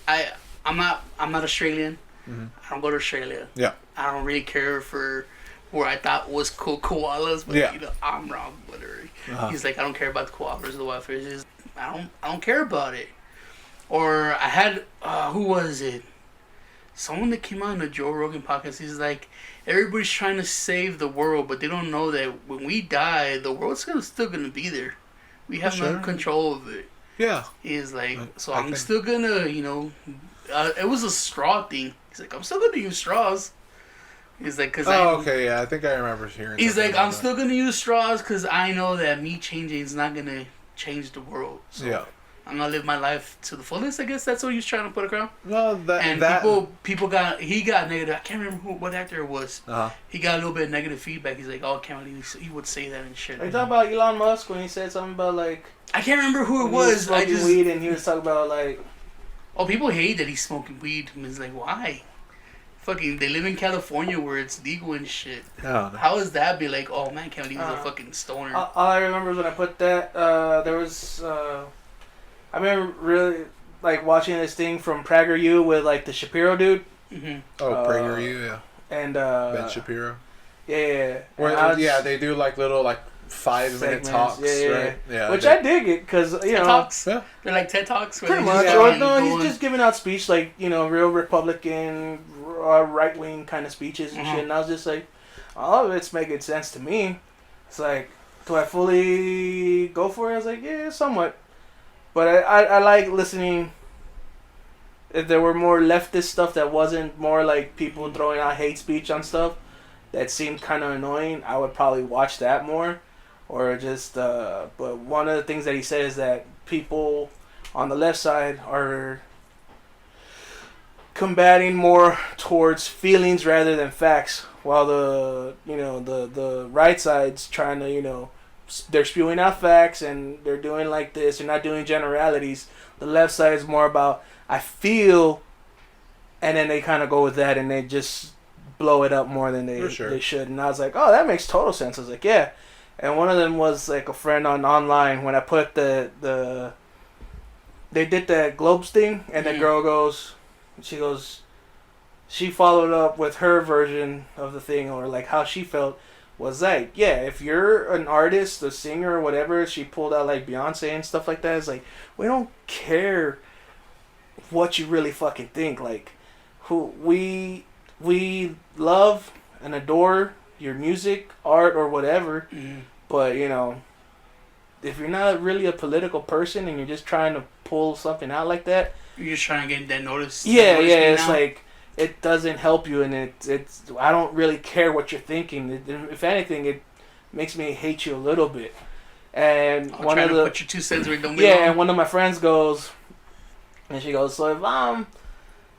I'm not Australian.
Mm-hmm.
I don't go to Australia.
Yeah.
I don't really care for where I thought was cool koalas, but I'm wrong. Whatever. Uh-huh. He's like, I don't care about the koalas or the wildfires. I don't care about it. Or I had who was it? Someone that came out in the Joe Rogan podcast, he's like, everybody's trying to save the world, but they don't know that when we die, the world's still going to be there. We have no control of it.
Yeah.
He's like, I'm still going to, it was a straw thing. He's like, I'm still going to use straws. He's like,
okay, yeah, I think I remember hearing.
He's like, I'm still going to use straws because I know that me changing is not going to change the world. So
yeah.
I'm gonna live my life to the fullest. I guess that's what he was trying to put across.
Well,
people got negative. I can't remember what actor it was.
Uh-huh.
He got a little bit of negative feedback. He's like, "Oh, I can't believe he would say that and shit."
Are you talking about Elon Musk when he said something about like?
I can't remember who it was.
I just weed and he was talking about like.
Oh, people hate that he's smoking weed. He's like, why? fucking, they live in California where it's legal and shit.
Oh, no.
How is that be like, oh man, can't believe he's a fucking stoner?
All I remember is when I put that, there was, I remember really, like, watching this thing from PragerU with, like, the Shapiro dude.
Mm-hmm.
Oh, PragerU, yeah.
And,
Ben Shapiro.
Yeah.
Where, yeah, they do, like, little, like, 5-minute talks, right? Yeah.
Which I dig it, because, you
TED
know.
Talks?
Yeah.
They're like TED Talks?
Pretty much. Or, no, he's just giving out speech, like, you know, real Republican, right-wing kind of speeches and shit. And I was just like, all of it's making sense to me. It's like, do I fully go for it? I was like, yeah, somewhat. But I like listening. If there were more leftist stuff that wasn't more like people throwing out hate speech on stuff that seemed kind of annoying, I would probably watch that more. Or just, but one of the things that he said is that people on the left side are combating more towards feelings rather than facts, while the right side's trying to, you know, they're spewing out facts and they're doing like this, they're not doing generalities. The left side is more about, I feel, and then they kind of go with that and they just blow it up more than they should. And I was like, oh, that makes total sense. I was like, yeah. And one of them was like a friend online when I put they did that Globes thing, and the girl goes, she followed up with her version of the thing, or like how she felt was like, yeah, if you're an artist, a singer, or whatever, she pulled out like Beyonce and stuff like that. It's like, we don't care what you really fucking think. Like, who we love and adore your music, art, or whatever. Mm-hmm. But, you know, if you're not really a political person and you're just trying to pull something out like that,
you're just trying to get that notice.
Yeah, it's like, it doesn't help you, and it's I don't really care what you're thinking. If anything, it makes me hate you a little bit. And
one of the put your 2 cents where it don't
belong. And one of my friends goes, and she goes, so if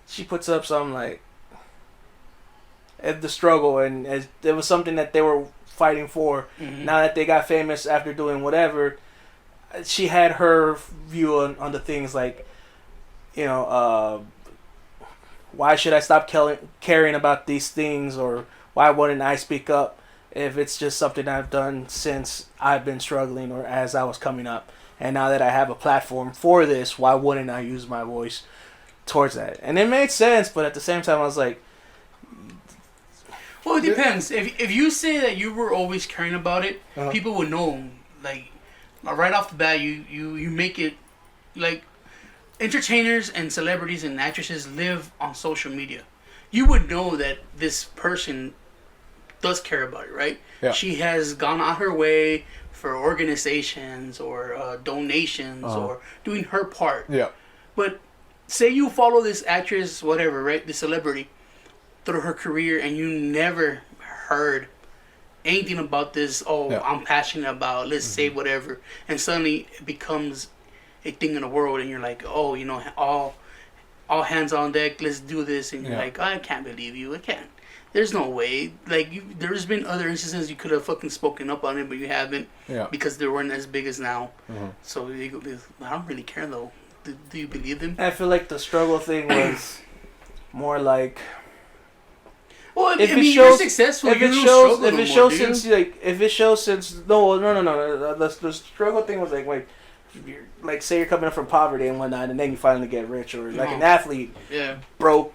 she puts up something like the struggle, and as there was something that they were fighting for. Mm-hmm. Now that they got famous after doing whatever, she had her view on the things like, you know, why should I stop caring about these things, or why wouldn't I speak up if it's just something I've done since I've been struggling or as I was coming up, and now that I have a platform for this, why wouldn't I use my voice towards that? And it made sense, but at the same time I was like,
well, it depends. If you say that you were always caring about it, people would know. Like, right off the bat, you make it, like, entertainers and celebrities and actresses live on social media. You would know that this person does care about it, right? Yeah. She has gone out her way for organizations or donations or doing her part. Yeah. But say you follow this actress, whatever, right? The celebrity, through her career, and you never heard anything about this. I'm passionate about, let's say whatever, and suddenly it becomes a thing in the world, and you're like, oh, you know, all hands on deck, let's do this, and you're like, I can't believe you, I can't. There's no way. Like, there's been other instances you could have fucking spoken up on it, but you haven't, because they weren't as big as now. So I don't really care though. Do you believe them?
I feel like the struggle thing was more like,
well, if it shows, you're successful, if
it shows since the struggle thing was like you're, like, say you're coming up from poverty and whatnot, and then you finally get rich, or like an athlete, broke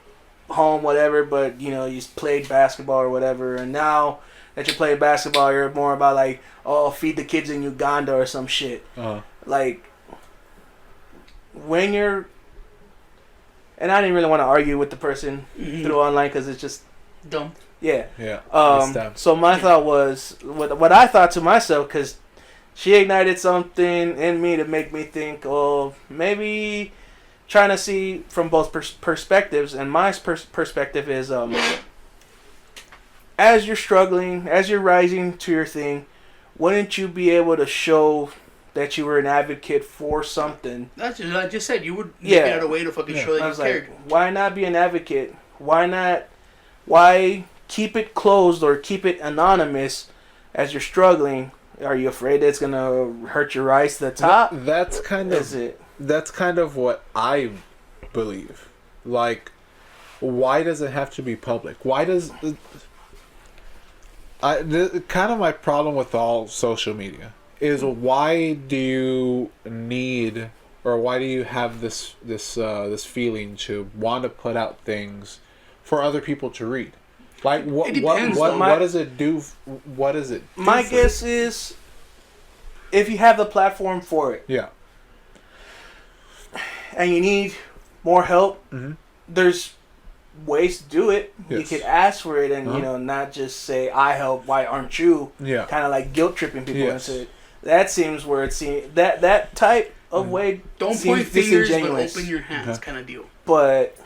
home, whatever, but you know, you played basketball or whatever, and now that you're playing basketball, you're more about like, feed the kids in Uganda or some shit. Like, when you're, and I didn't really want to argue with the person through online because it's just
dumb.
Yeah. So my thought was, what I thought to myself, because she ignited something in me to make me think, maybe trying to see from both perspectives. And my perspective is, as you're struggling, as you're rising to your thing, wouldn't you be able to show that you were an advocate for something?
That's just, I just said you would make it out a way to fucking show that you cared.
Why not be an advocate? Why keep it closed or keep it anonymous as you're struggling? Are you afraid it's gonna hurt your rise to the top?
That's kind of what I believe. Like, why does it have to be public? Why does kind of my problem with all social media is why do you need or why do you have this feeling to want to put out things for other people to read? Like what does it do? What does it do?
My guess is if you have the platform for it,
yeah,
and you need more help, there's ways to do it.
Yes.
You could ask for it, and not just say "I help." Why aren't you?
Yeah,
kind of like guilt tripping people
yes.
into it. That seems where it seems that type of way.
Don't point fingers, but open your hands, kind of deal.
But,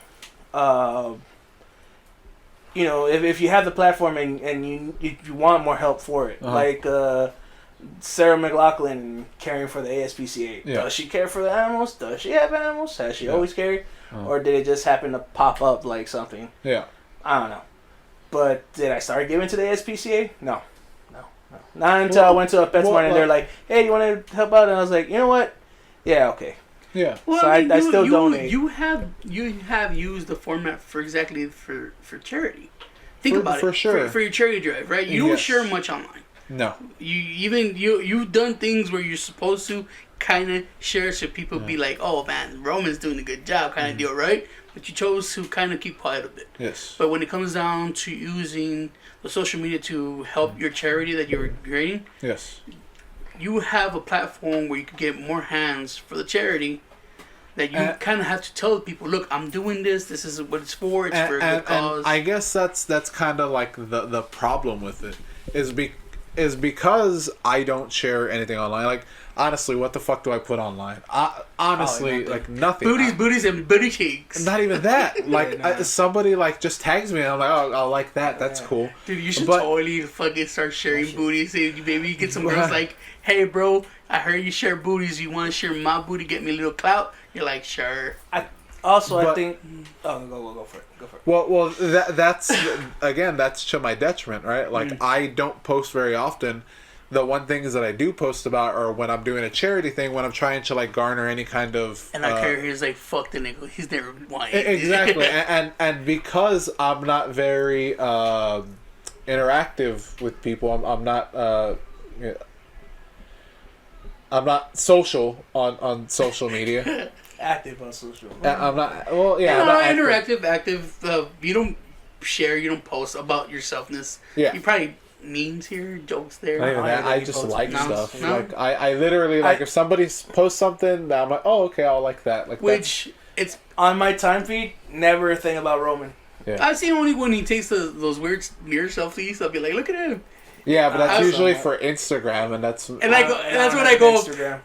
if you have the platform and you want more help for it, like Sarah McLachlan caring for the ASPCA.
Yeah.
Does she care for the animals? Does she have animals? Has she always cared? Or did it just happen to pop up like something?
Yeah.
I don't know. But did I start giving to the ASPCA? No. Not until I went to a PetSmart and they're like, hey, you want to help out? And I was like, you know what? Yeah, okay.
Yeah.
Well,
so I still donate.
You have used the format for charity. Think about it.
For sure.
For your charity drive, right? You don't share much online.
No.
You've done things where you're supposed to kind of share so people be like, oh man, Roman's doing a good job, kind of deal, right? But you chose to kind of keep quiet a bit.
Yes.
But when it comes down to using the social media to help your charity that you're creating,
yes,
you have a platform where you can get more hands for the charity. That you kind of have to tell people, look, I'm doing this. This is what it's for. It's for a good cause.
And I guess that's kind of like the problem with it is because I don't share anything online. Like honestly, what the fuck do I put online? Honestly, like nothing.
Booties, and booty cheeks.
Not even that. Like somebody like just tags me, and I'm like, oh, I like that. That's cool.
Dude, you should totally fucking start sharing booties. Maybe you get some girls like, hey, bro, I heard you share booties. You want to share my booty? Get me a little clout. You're like, sure.
I think. Oh, go for it. Go for it.
Well, that's again, that's to my detriment, right? Like I don't post very often. The one things that I do post about are when I'm doing a charity thing, when I'm trying to like garner any kind of.
And I care. He's like, fuck the nigga. He's never white.
Exactly, and because I'm not very interactive with people, I'm not social on social media.
Active on social.
I'm not. Well, yeah. I'm not
active. You don't share. You don't post about yourselfness.
Yeah.
You probably memes here, jokes there.
Not even that. I just like stuff.
No.
Like I literally like if somebody posts something, I'm like, oh okay, I'll like that. Like
which it's
on my time feed. Never a thing about Roman.
Yeah.
I've seen only when he takes those weird mirror selfies. I'll be like, look at him.
Yeah, but that's usually for Instagram, and that's
and I go. And that's when I go.
Instagram.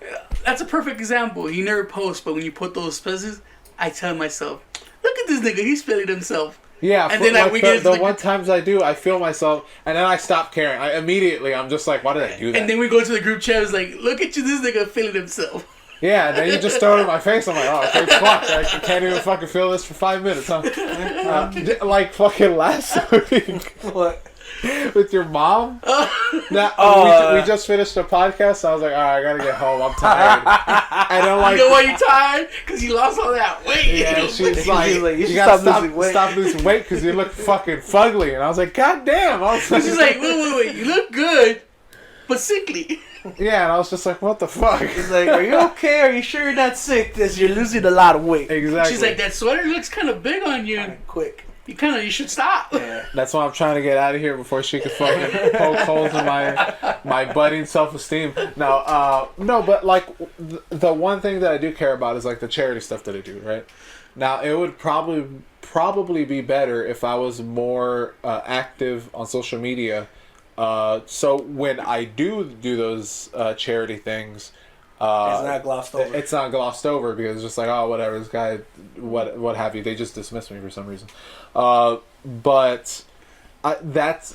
That's a perfect example. He never posts, but when you put those spaces, I tell myself, look at this nigga. He's feeling himself.
Yeah,
and then like,
we get the one times I do, I feel myself, and then I stop caring. I'm just like, why did I do that?
And then we go to the group chat. It's like, look at you, this nigga feeling himself.
Yeah, and then you just throw it in my face. I'm like, oh, okay, fuck. I can't even fucking feel this for 5 minutes, huh? Like fucking last week.
What?
With your mom? We just finished a podcast, so I was like, alright, I gotta get home. I'm tired. And I'm like,
you know why you're tired? Because you lost all that weight.
Yeah, she's like, you gotta stop losing weight because you look fucking fugly. And I was like, god damn.
She's like, wait, you look good, but sickly.
Yeah, and I was just like, what the fuck?
He's like, are you okay? Are you sure you're not sick? Because you're losing a lot of weight.
Exactly.
She's like, that sweater looks kind of big on you.
Kinda quick.
You should stop.
Yeah.
That's why I'm trying to get out of here before she could fucking poke holes in my budding self-esteem. No, but like the one thing that I do care about is like the charity stuff that I do, right? Now it would probably be better if I was more active on social media. So when I do those charity things,
it's not glossed over.
It's not glossed over because it's just like, oh, whatever, this guy, what have you. They just dismiss me for some reason. But that's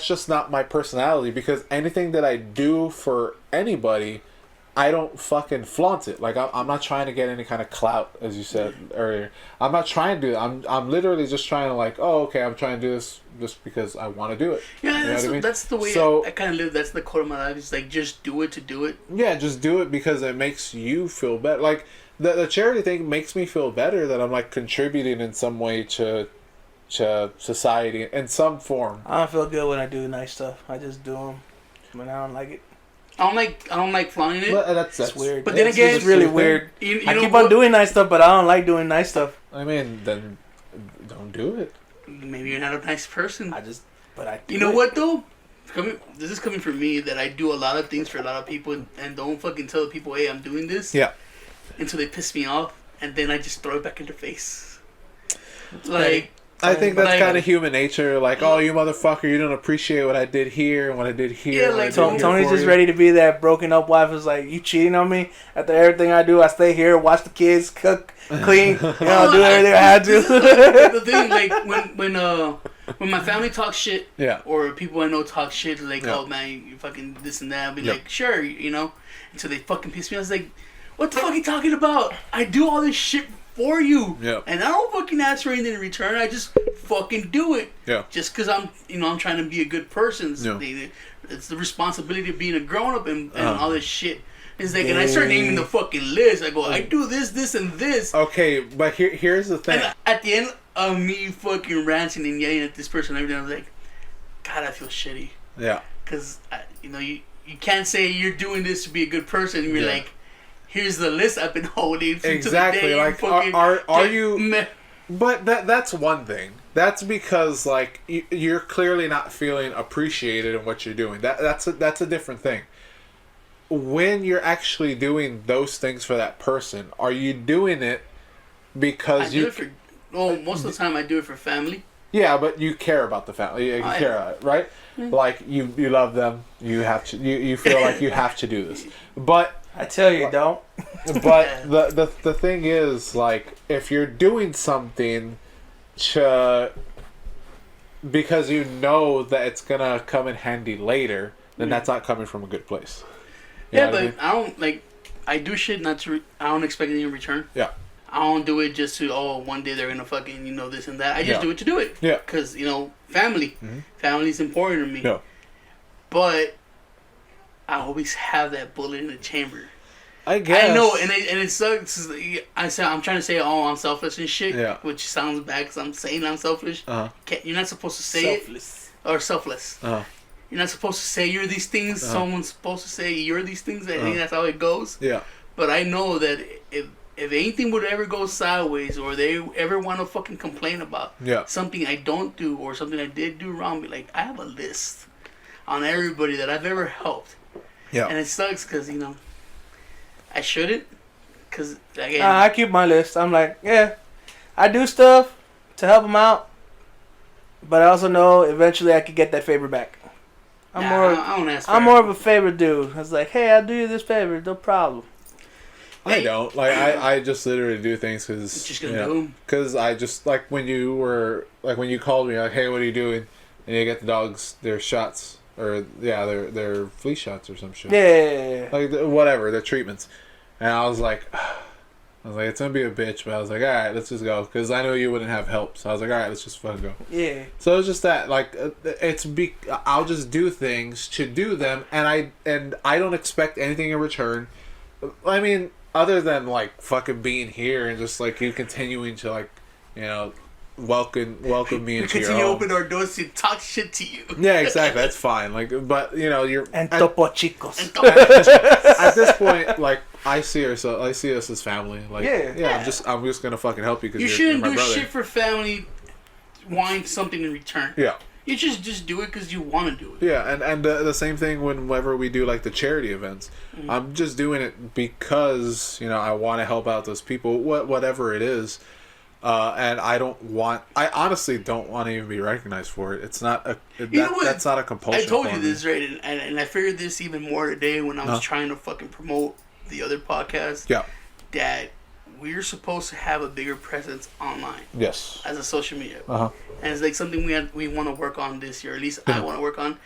just not my personality, because anything that I do for anybody, I don't fucking flaunt it. Like I'm not trying to get any kind of clout, as you said earlier. I'm not trying to do that. I'm literally just trying to like, oh, okay, I'm trying to do this just because I want to do it.
Yeah,
you know what I mean?
That's the way I kind of live. That's the quote of my life. It's like, just do it to do it.
Yeah, just do it because it makes you feel better. Like the charity thing makes me feel better that I'm like contributing in some way to to society in some form.
I don't feel good when I do nice stuff. I just do them when I don't like it.
I don't like flaunting it.
But that's
weird.
But then again,
it's really weird. I
know
keep
what?
on doing nice stuff, but I don't like doing nice stuff.
I mean, then don't do it.
Maybe you're not a nice person.
But I.
You know what though? This is coming from me that I do a lot of things for a lot of people and don't fucking tell the people, hey, I'm doing this.
Yeah.
Until they piss me off, and then I just throw it back in their face. Like.
I think that's
like,
kind of human nature. Like, oh, you motherfucker, you don't appreciate what I did here and what I did here.
Yeah, like
Tony's just ready to be that broken up wife. Who's like, you cheating on me? After everything I do, I stay here, watch the kids, cook, clean, do everything I had to.
The thing, like when my family talks shit,
yeah,
or people I know talk shit, like,
yeah.
oh man, you fucking this and that, I'll be
Yep.
like, sure, you know, until they fucking piss me off. I was like, what the fuck are you talking about? I do all this shit for you,
yeah,
and I don't fucking ask for anything in return. I just fucking do it,
yeah,
just because I'm trying to be a good person.
Yeah.
It's the responsibility of being a grown up and all this shit. It's like, and I start naming the fucking list. I go, I do this, and this.
Okay, but here's the thing.
And at the end of me fucking ranting and yelling at this person and everything, I was like, God, I feel shitty.
Yeah.
Because, you can't say you're doing this to be a good person. And you're
Yeah.
like, here's the list I've been holding.
Exactly.
To the day
Like,
fucking
are you... But that's one thing. That's because, like, you're clearly not feeling appreciated in what you're doing. That's a different thing. When you're actually doing those things for that person, are you doing it because
most of the time I do it for family.
Yeah, but you care about the family. You care about it, right? Mm-hmm. Like, you love them. You have to. You feel like you have to do this. But
I tell you, don't.
But the thing is, like, if you're doing something because you know that it's gonna come in handy later, then that's not coming from a good place. You know
but
what
I don't like. I do shit not to. I don't expect anything in return.
Yeah.
I don't do it just to, one day they're gonna fucking, this and that. I just do it to do it.
Yeah.
Because, family. Mm-hmm. Family's important to me.
Yeah.
But I always have that bullet in the chamber.
I guess.
I know, and it sucks. I'm trying to say, I'm selfish and shit,
yeah.
which sounds bad because I'm saying I'm selfish.
Uh-huh.
You're not supposed to say it. Or selfless.
Uh-huh.
You're not supposed to say you're these things. Uh-huh. Someone's supposed to say you're these things. I think that's how it goes.
Yeah.
But I know that if anything would ever go sideways or they ever want to fucking complain about something I don't do or something I did do wrong, be like, I have a list on everybody that I've ever helped.
Yeah.
And it sucks because, I shouldn't. Because, again...
I keep my list. I'm like, yeah, I do stuff to help them out. But I also know eventually I could get that favor back. I don't ask for I'm more of a favor dude. I was like, hey, I'll do you this favor. No problem.
I don't. Like, I just literally do things because...
Just gonna do them.
Because I just, like, when you called me, like, hey, what are you doing? And you get the dogs their shots. Or, their flea shots or some shit.
Yeah.
Like, whatever, their treatments. And I was like, it's gonna be a bitch. But I was like, alright, let's just go. Because I know you wouldn't have help. So I was like, alright, let's just fucking go.
Yeah.
So it's just that, like, I'll just do things to do them. And I don't expect anything in return. I mean... Other than, like, fucking being here and just, like, you continuing to, like, welcome me into your home.
Continue to open our doors to talk shit to you.
Yeah, exactly. That's fine. Like, but, you're...
And Topo Chicos.
At this point, like, I see us as family. Like,
yeah.
I'm just gonna fucking help you because
you
you're
shouldn't
my
do
brother.
shit for family wanting something in return.
Yeah.
You just do it because you want to do it.
Yeah, and the same thing whenever we do, like, the charity events. Mm-hmm. I'm just doing it because, I want to help out those people, whatever it is. And I honestly don't want to even be recognized for it. It's not that's not a compulsion.
I told you this, right? And I figured this even more today when I was trying to fucking promote the other podcast.
Yeah.
That we're supposed to have a bigger presence online.
Yes.
As a social media.
Uh-huh.
And it's like something we want to work on this year. At least I want to work on.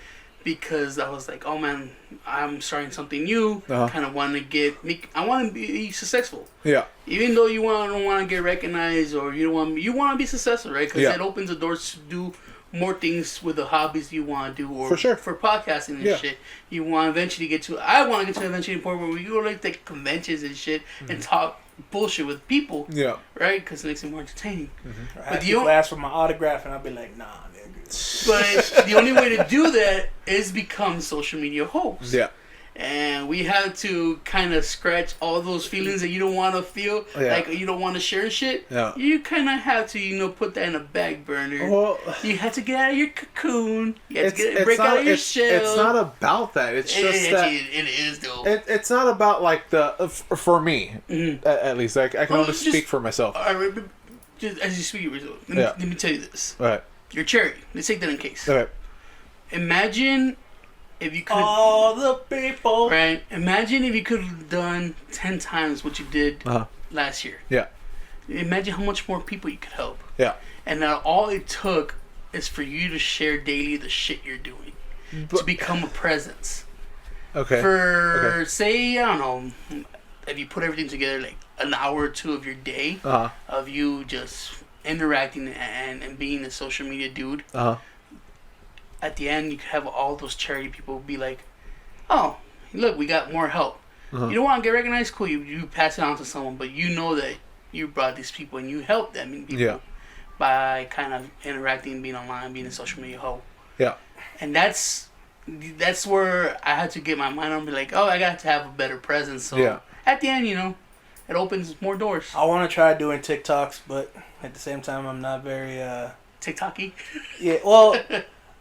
Because I was like, oh man, I'm starting something new. Kind of want to I want to be successful. Yeah. Even though you don't want to get recognized or you want to be successful, right? Because it opens the doors to do more things with the hobbies you want to do, or
for sure
for podcasting and shit. You want to eventually I want to get to eventually a point where we go like the conventions and shit and talk bullshit with people,
Yeah.
right? Because it makes it more entertaining.
I
But
have
the
people ask for my autograph, and I'll be like, nah, nigga.
But the only way to do that is become social media hosts.
Yeah.
And we had to kind of scratch all those feelings that you don't want to feel,
Yeah.
like you don't want to share shit.
Yeah.
You kind of have to, put that in a back burner.
Well,
You had to get out of your cocoon. You had to
it's
break
not,
out of your
it's,
shell.
it's not about that. It's just that
It is, though.
it's not about like for me at least. Like I can
Well,
only
just-
speak for myself.
All right, just as you speak, let me tell you this.
All right.
Your charity. Let's take that in case.
All right.
Imagine if you could.
All the people.
Right. Imagine if you could have done 10 times what you did last year.
Yeah.
Imagine how much more people you could help.
Yeah.
And now all it took is for you to share daily the shit you're doing to become a presence.
Okay.
For say, I don't know, if you put everything together, like an hour or two of your day of you just interacting and being a social media dude. At the end, you could have all those charity people be like, "Oh, look, we got more help." You don't want to get recognized, cool. You pass it on to someone, but you know that you brought these people and you helped them and people by kind of interacting, being online, being a social media hoe.
Yeah.
And that's where I had to get my mind on, be like, oh, I got to have a better presence. So at the end, it opens more doors.
I want to try doing TikToks, but at the same time, I'm not very
TikTok-y.
Yeah, well,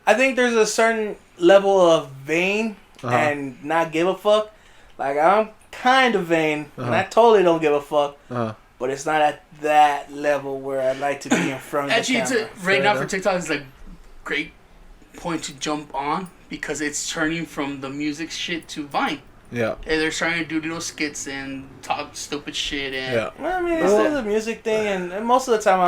I think there's a certain level of vain and not give a fuck. Like, I'm kind of vain, and I totally don't give a fuck. But it's not at that level where I'd like to be in front of the camera.
Right now for TikTok, it's like great point to jump on because it's turning from the music shit to Vine.
Yeah.
And they're starting to do little skits and talk stupid shit and
Well, I mean, it's still the music thing, and most of the time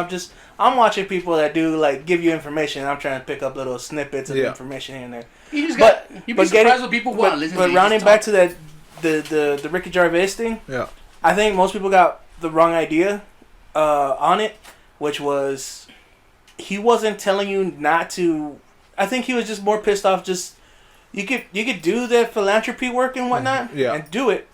I'm watching people that do like give you information. And I'm trying to pick up little snippets of information here and there.
You'd be surprised what people want to listen to.
But rounding back to that, the Ricky Gervais thing.
Yeah.
I think most people got the wrong idea on it, which was he wasn't telling you not to. I think he was just more pissed off. Just you could do the philanthropy work and whatnot, and do it,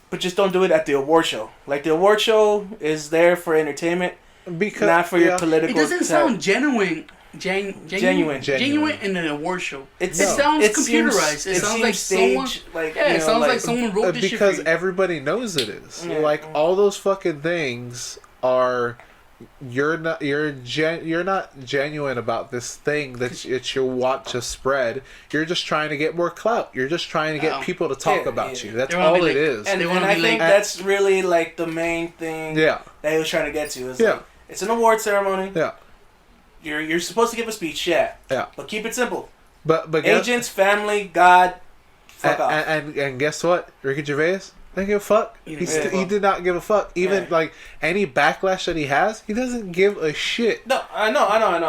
but just don't do it at the award show. Like the award show is there for entertainment, not for your political.
It doesn't sound genuine. Genuine in an award show. It sounds computerized. It sounds like someone. It sounds like someone wrote this shit
because everybody knows it is.
Yeah.
Like all those fucking things are. You're not genuine about this thing that you want to spread. You're just trying to get more clout. You're just trying to get people to talk about you. That's all it is.
And I think that's really like the main thing that he was trying to get to. Is like, it's an award ceremony.
Yeah.
You're supposed to give a speech, but keep it simple.
But
agents, family, God, fuck off.
And guess what? Ricky Gervais didn't give a fuck. He did not give a fuck. Even like any backlash that he has, he doesn't give a shit.
No, I know.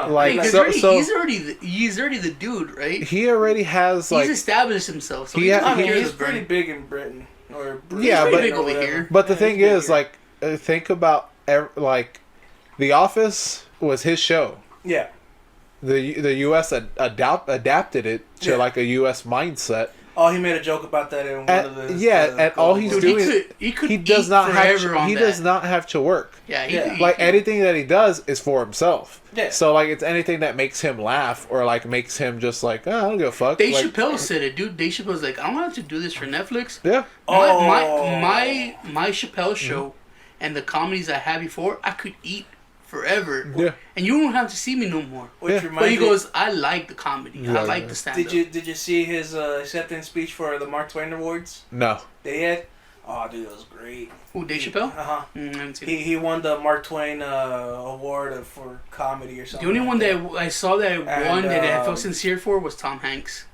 Like
he's already the dude, right?
He already has like
he's established himself. So
he's pretty big in Britain.
Yeah,
but big over here.
But the thing is, like, think about like, The Office was his show.
Yeah.
The U.S. adapted it to like a U.S. mindset.
Oh, he made a joke about that in one of the.
Yeah, and all he's doing he does not have to work.
Yeah,
like anything that he does is for himself.
Yeah.
So like it's anything that makes him laugh or like makes him just like, oh, I don't give a fuck.
Dave Chappelle said it, dude. Dave Chappelle's like, I don't have to do this for Netflix.
Yeah.
My Chappelle show and the comedies I had before, I could eat forever.
Yeah.
And you don't have to see me no more. But he goes, I like the comedy. I like the stand-up.
Did you see his acceptance speech for the Mark Twain Awards?
No.
They had? Oh, dude, it was great.
Who, Dave Chappelle?
I haven't seen he won the Mark Twain award for comedy or something.
The only one that I saw that won that I felt sincere for was Tom Hanks.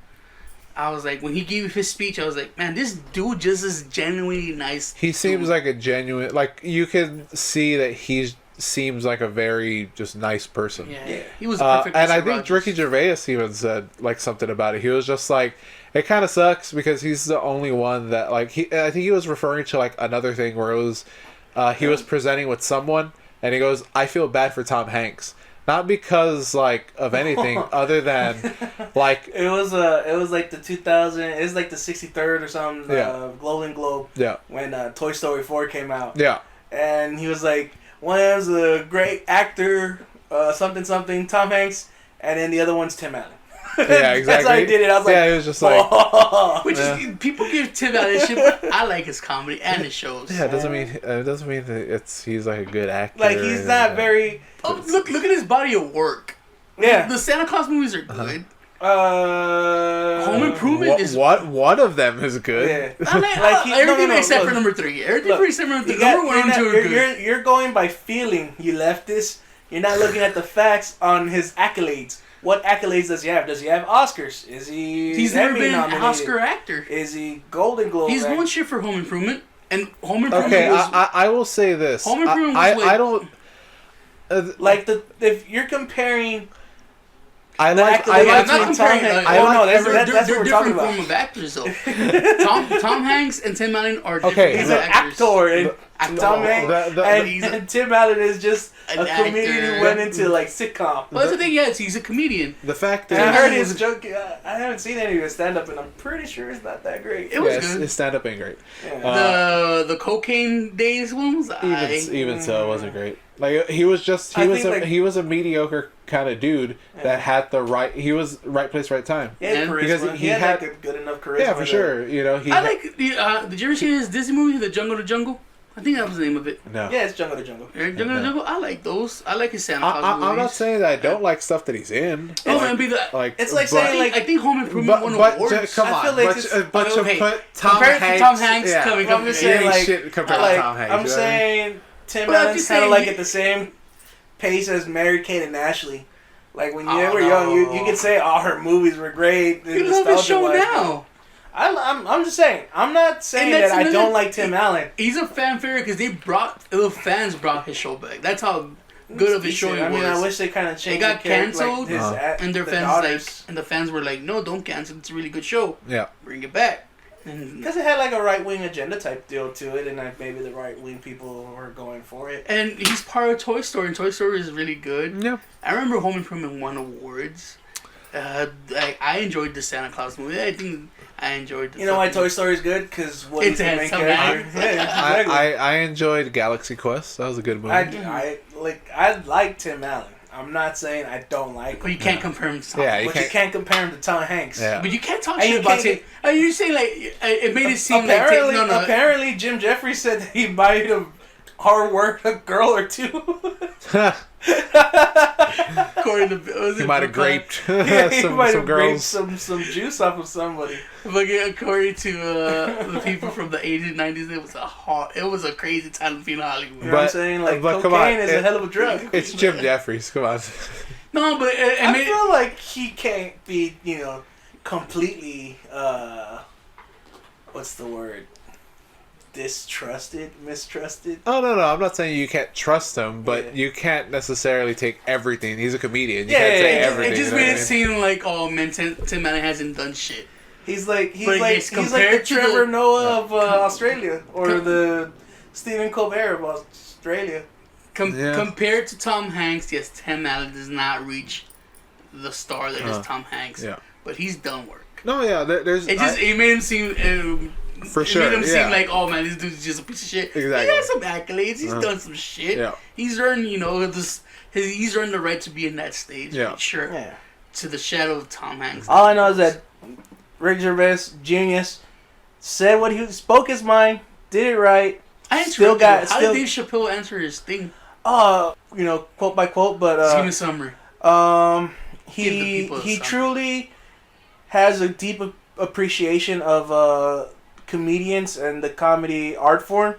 I was like, when he gave his speech, I was like, man, this dude just is genuinely nice.
He seems like a genuine, like you can see that he seems like a very just nice person.
Yeah. He was perfect.
And I think Ricky Gervais even said like something about it. He was just like, it kind of sucks because he's the only one that like I think he was referring to like another thing where it was he was presenting with someone and he goes, I feel bad for Tom Hanks. Not because like of anything other than like
it was like the 2000 it was like the 63rd or something Golden Globe
when
Toy Story 4 came out and he was like, one is a great actor, something something, Tom Hanks, and then the other one's Tim Allen.
Yeah, exactly.
That's how he did it. I was like,
yeah, it was just like,
oh.
Which is people give Tim Allen shit, but I like his comedy and his shows.
yeah, it doesn't mean that he's like a good actor.
Like he's not very.
Oh, look at his body of work.
Yeah.
The Santa Claus movies are good. Home
Home
Improvement is.
what one of them is good.
Yeah.
I like, everything except for number 3. Everything except for number 3. Number 1 and 2 are good.
You're going by feeling, you leftist. You're not looking at the facts on his accolades. What accolades does he have? Does he have Oscars? Is he?
He's never
Emmy
been an
nominated?
Oscar actor.
Is he Golden Globe?
He's
actor?
won shit for Home Improvement, and Home Improvement
Okay,
was.
I will say this.
Home Improvement was like,
I don't.
Like if you're comparing.
I
The
like.
accolades
I
I'm
like.
not comparing.
Tom Hanks.
I
Oh
like
no, that's
they're
what we're talking
different
about.
form of actors, though. Tom Hanks and Tim Allen are different
Okay,
forms
He's
of
an
actors.
actor, and
Actor.
Tom Hanks and Tim Allen is just
An
a comedian
actor.
who went into like sitcom.
But that's the thing, yes, he's a comedian.
The fact is,
And I heard
was-
his joke. I haven't seen any of his stand up, and I'm pretty sure it's not that great.
It was
yes,
good.
his stand up ain't great.
Yeah.
The cocaine days one was
Even so, it wasn't great. Like he was just he was a mediocre kind of dude that had the right. He was right place, right time.
He had charisma.
Because
he had like a good enough charisma.
Yeah, for sure. You know, he.
I like. Did you ever see his Disney movie, The Jungle to Jungle? I think that was the name of it.
No.
Yeah, it's Jungle to Jungle.
Jungle to Jungle. I like those. I like his Santa Claus movies.
I'm not saying that I don't like stuff that he's in.
Oh,
like,
man, be the.
like
It's like
but-
saying, like,
I think Home Improvement won awards.
come
I
on,
feel like
but,
it's-
but to
okay,
put Tom
compared to
Hanks,
Tom Hanks
yeah.
coming
I'm just saying,
ain't
like,
shit compared
like
to Tom Hanks.
I'm
you know what I mean?
saying Tim
But I'm
Allen's
just
kind of
saying
like
you-
at the same pace as Mary Kate and Ashley. Like when you
Oh,
were
no.
young, you could say all her movies were great.
You love his show now.
I'm just saying. I'm not saying
And that's
that I
another-
don't like Tim Allen.
He's a fan favorite because the fans brought his show back. That's how good of a show he
I mean,
was.
I wish they kind of changed.
got
the character,
canceled, and their
the
fans
daughters.
and the fans were like, no, don't cancel. It's a really good show.
Yeah.
Bring it back. And
Because it had like a right wing agenda type deal to it, and like maybe the right wing people were going for it.
and he's part of Toy Story, and Toy Story is really good.
Yeah.
I remember Home Improvement won awards. I enjoyed the Santa Claus movie. I think I enjoyed.
You know why Toy Story is good? Because Woody's the
It's
main
Tom
character.
Hanks.
Yeah, exactly.
I enjoyed Galaxy Quest. That was a good movie.
I like Tim Allen. I'm not saying I don't like
But
him,
you can't compare him to Tom.
Yeah,
but you can't compare him to Tom Hanks.
Yeah.
But you can't talk
And you
shit about
can't
it. You say like it made it seem
apparently,
like no.
apparently Jim Jeffries said that he might have hard worked a girl or two.
According to
he might have graped
Yeah, he
some,
might
some
have graped
girls.
some juice off of somebody.
But according to the people from the 80s and 90s, it was a crazy time in Hollywood.
You know what I'm
But-
saying? Like
but come
cocaine
on,
is a hell of a drug.
It's Jim Jeffries. Come on.
No, but
I
made,
feel like he can't be, completely, what's the word? Mistrusted?
Oh no, I'm not saying you can't trust him, but
Yeah.
you can't necessarily take everything. He's a comedian. You
Yeah,
can't say
yeah,
everything.
it just
you know
made
what
it
I mean?
seem like, oh man, Tim Allen hasn't done shit.
He's like
But
he's
yes,
like the
compared to
Trevor
the-
Noah of Australia, or the Stephen Colbert of Australia.
Yeah.
Compared to Tom Hanks, yes, Tim Allen does not reach the star that is Tom Hanks.
Yeah.
But he's done work.
No, yeah, there's.
It made him seem.
For sure,
It made him
yeah.
seem like, oh man, this dude's just a piece of shit.
Exactly.
He has some accolades. He's done some shit.
Yeah.
He's earned, he's earned the right to be in that stage.
Yeah.
Sure.
Yeah.
To the shadow of Tom Hanks.
All I know is that Rick Gervais, genius, said what he spoke his mind, did it right.
I
still
interrupted
got-
you. How
still-
did Dave Chappelle answer his thing?
Quote by quote, but
Give me a summary. Give the
he
people a
he
summary.
truly has a deep appreciation of comedians and the comedy art form.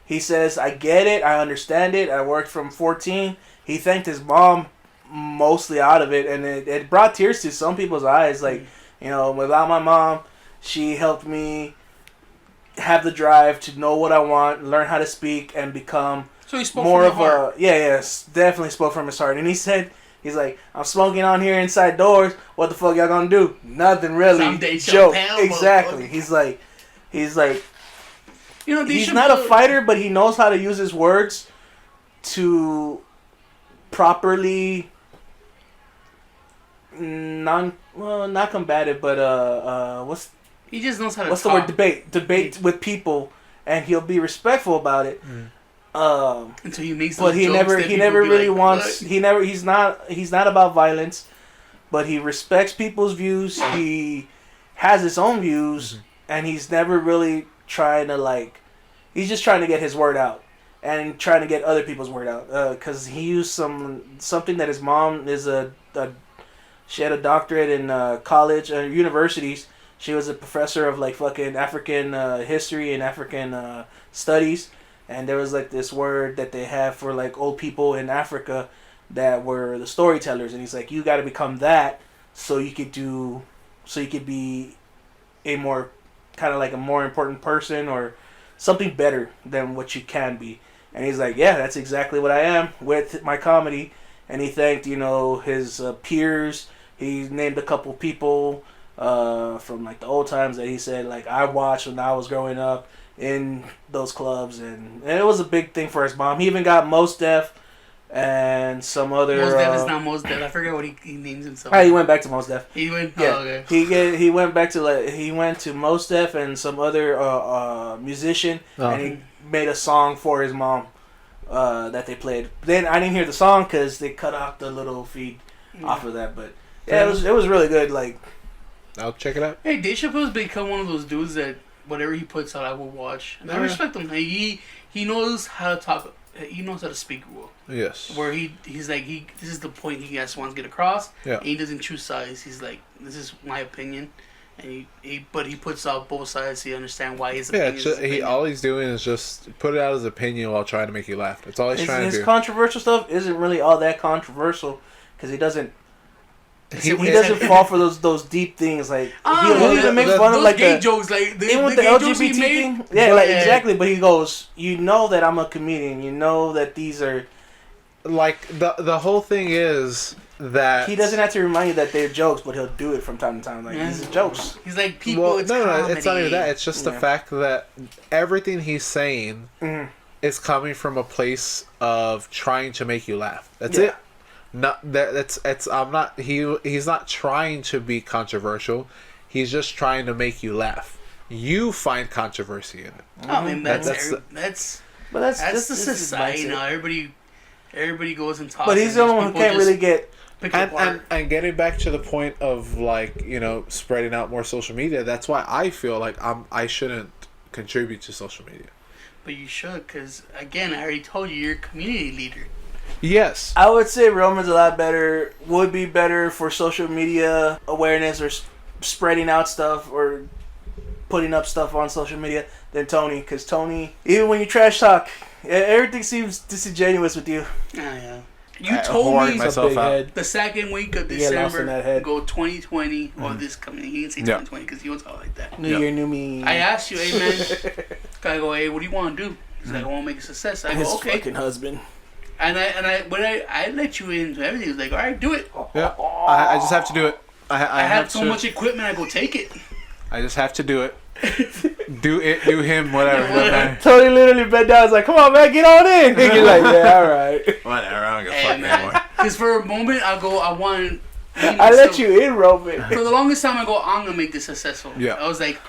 He says, I get it, I understand it, I worked from 14. He thanked his mom mostly out of it, and it brought tears to some people's eyes. Like, without my mom, she helped me have the drive to know what I want, learn how to speak, and become
So he spoke
more
from
of
the heart.
definitely spoke from his heart. And he said, he's like, I'm smoking on here inside doors. What the fuck y'all gonna do? Nothing really.
Some Dave
Joke.
Chappelle,
Exactly.
motherfucker.
He's like,
Dave
he's not a
Chappelle-
fighter, but he knows how to use his words to properly not combative, but
He just knows how to
what's the
talk.
word? Debate with people, and he'll be respectful about it.
Until he makes.
But he never really wants. He's not about violence, but he respects people's views. He has his own views, and he's never really trying to like. He's just trying to get his word out and trying to get other people's word out. Because he used something that his mom is she had a doctorate in college universities. She was a professor of like fucking African history and African studies. And there was like this word that they have for like old people in Africa that were the storytellers. And he's like, you got to become that so you could be a more kind of like a more important person or something better than what you can be. And he's like, yeah, that's exactly what I am with my comedy. And he thanked, his peers. He named a couple people from like the old times that he said like I watched when I was growing up in those clubs, and it was a big thing for his mom. He even got Mos Def and some other.
Mos Def is not Mos Def. I forget what he names himself.
He went back to Mos Def.
He went.
Yeah.
Oh, okay.
He went back to he went to Mos Def and some other musician, and he made a song for his mom that they played. Then I didn't hear the song because they cut off the little feed off of that, but yeah, it was really good. Like,
I'll check it out.
Hey, Dave Chappelle's become one of those dudes that whatever he puts out, I will watch. And I respect him. He knows how to talk. He knows how to speak well.
Yes.
Where he's like this is the point he just wants to get across.
Yeah.
And he doesn't choose sides. He's like, this is my opinion, and he puts out both sides so you understand why his opinion.
Yeah. All he's doing is just put it out his opinion while trying to make you laugh. That's all he's trying to do.
His controversial stuff isn't really all that controversial because he doesn't. He doesn't fall for those deep things like he'll even make fun of like
gay jokes like
even with the LGBT thing. Yeah, like exactly. But he goes, that I'm a comedian. That these are
like the whole thing is that
he doesn't have to remind you that they're jokes, but he'll do it from time to time. Like these are jokes.
He's like people.
Well,
it's
no,
comedy.
it's not even that. It's just the fact that everything he's saying is coming from a place of trying to make you laugh. That's it. Not that it's I'm not he's not trying to be controversial. He's just trying to make you laugh. You find controversy in it.
I mean that's the society now. Everybody goes and talks.
But he's the only one who can't really get
and getting back to the point of like spreading out more social media. That's why I feel like I shouldn't contribute to social media.
But you should, because again, I already told you you're a community leader.
Yes.
I would say Roman's would be better for social media awareness or spreading out stuff or putting up stuff on social media than Tony. Because Tony, even when you trash talk, everything seems disingenuous with you.
Yeah. You told me the second week of December, go 2020 or this coming. He didn't say 2020 because he was all like that.
New year, new me.
I asked you, hey man, I go, hey, what do you want to do? He's like, I want to make a success. I go, okay.
His fucking husband.
And I let you into everything. He was like, all right, do it.
Yeah, I just have to do it. I
have so much equipment. I go take it.
I just have to do it. Do him, whatever.
Tony literally bent down. I was like, come on, man, get on in. And you're like, yeah, all right.
Whatever. I don't give a fuck anymore.
Because for a moment, I want.
I let you in, Roman.
For the longest time, I go, I'm gonna make this successful.
Yeah.
I was like,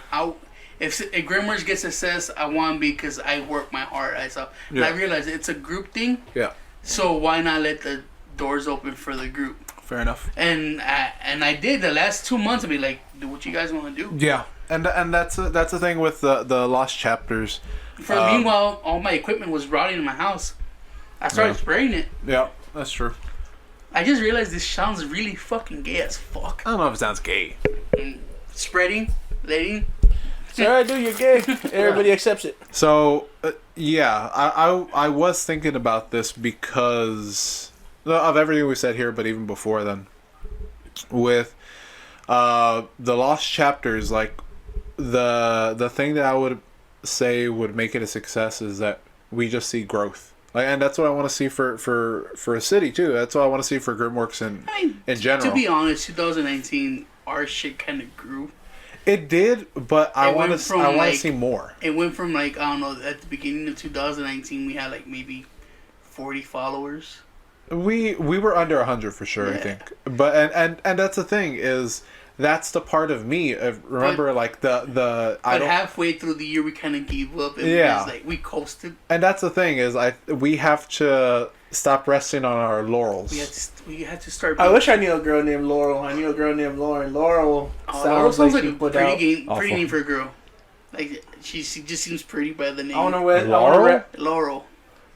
if Grimmer's gets success, I want to be because I work my heart. And I realized it's a group thing.
Yeah.
So why not let the doors open for the group?
Fair enough.
And I did the last 2 months. I'd be like, do what you guys want to do.
Yeah. And that's the thing with the lost chapters.
Meanwhile, all my equipment was rotting in my house. I started spraying it.
Yeah, that's true.
I just realized this sounds really fucking gay as fuck.
I don't know if it sounds gay.
Spreading, letting.
It's alright, dude, you're gay. Everybody accepts it.
So, I was thinking about this because of everything we said here, but even before then, with the lost chapters, like the thing that I would say would make it a success is that we just see growth. Like, and that's what I want to see for a city too. That's what I want to see for Grimworks in general.
To be honest, 2019, our shit kind of grew.
It did, but I want to see more.
It went from like, I don't know, at the beginning of 2019 we had like maybe 40 followers.
We were under 100 for sure, I think. But and that's the thing is that's the part of me. Remember, like the
But halfway through the year, we kind of gave up. And we coasted.
And that's the thing is, we have to stop resting on our laurels.
We had to start.
I wish I knew a girl named Laurel. I knew a girl named Lauren. Laurel sounds like
a pretty name for a girl. Like she just seems pretty by the name.
Laurel.
Laurel.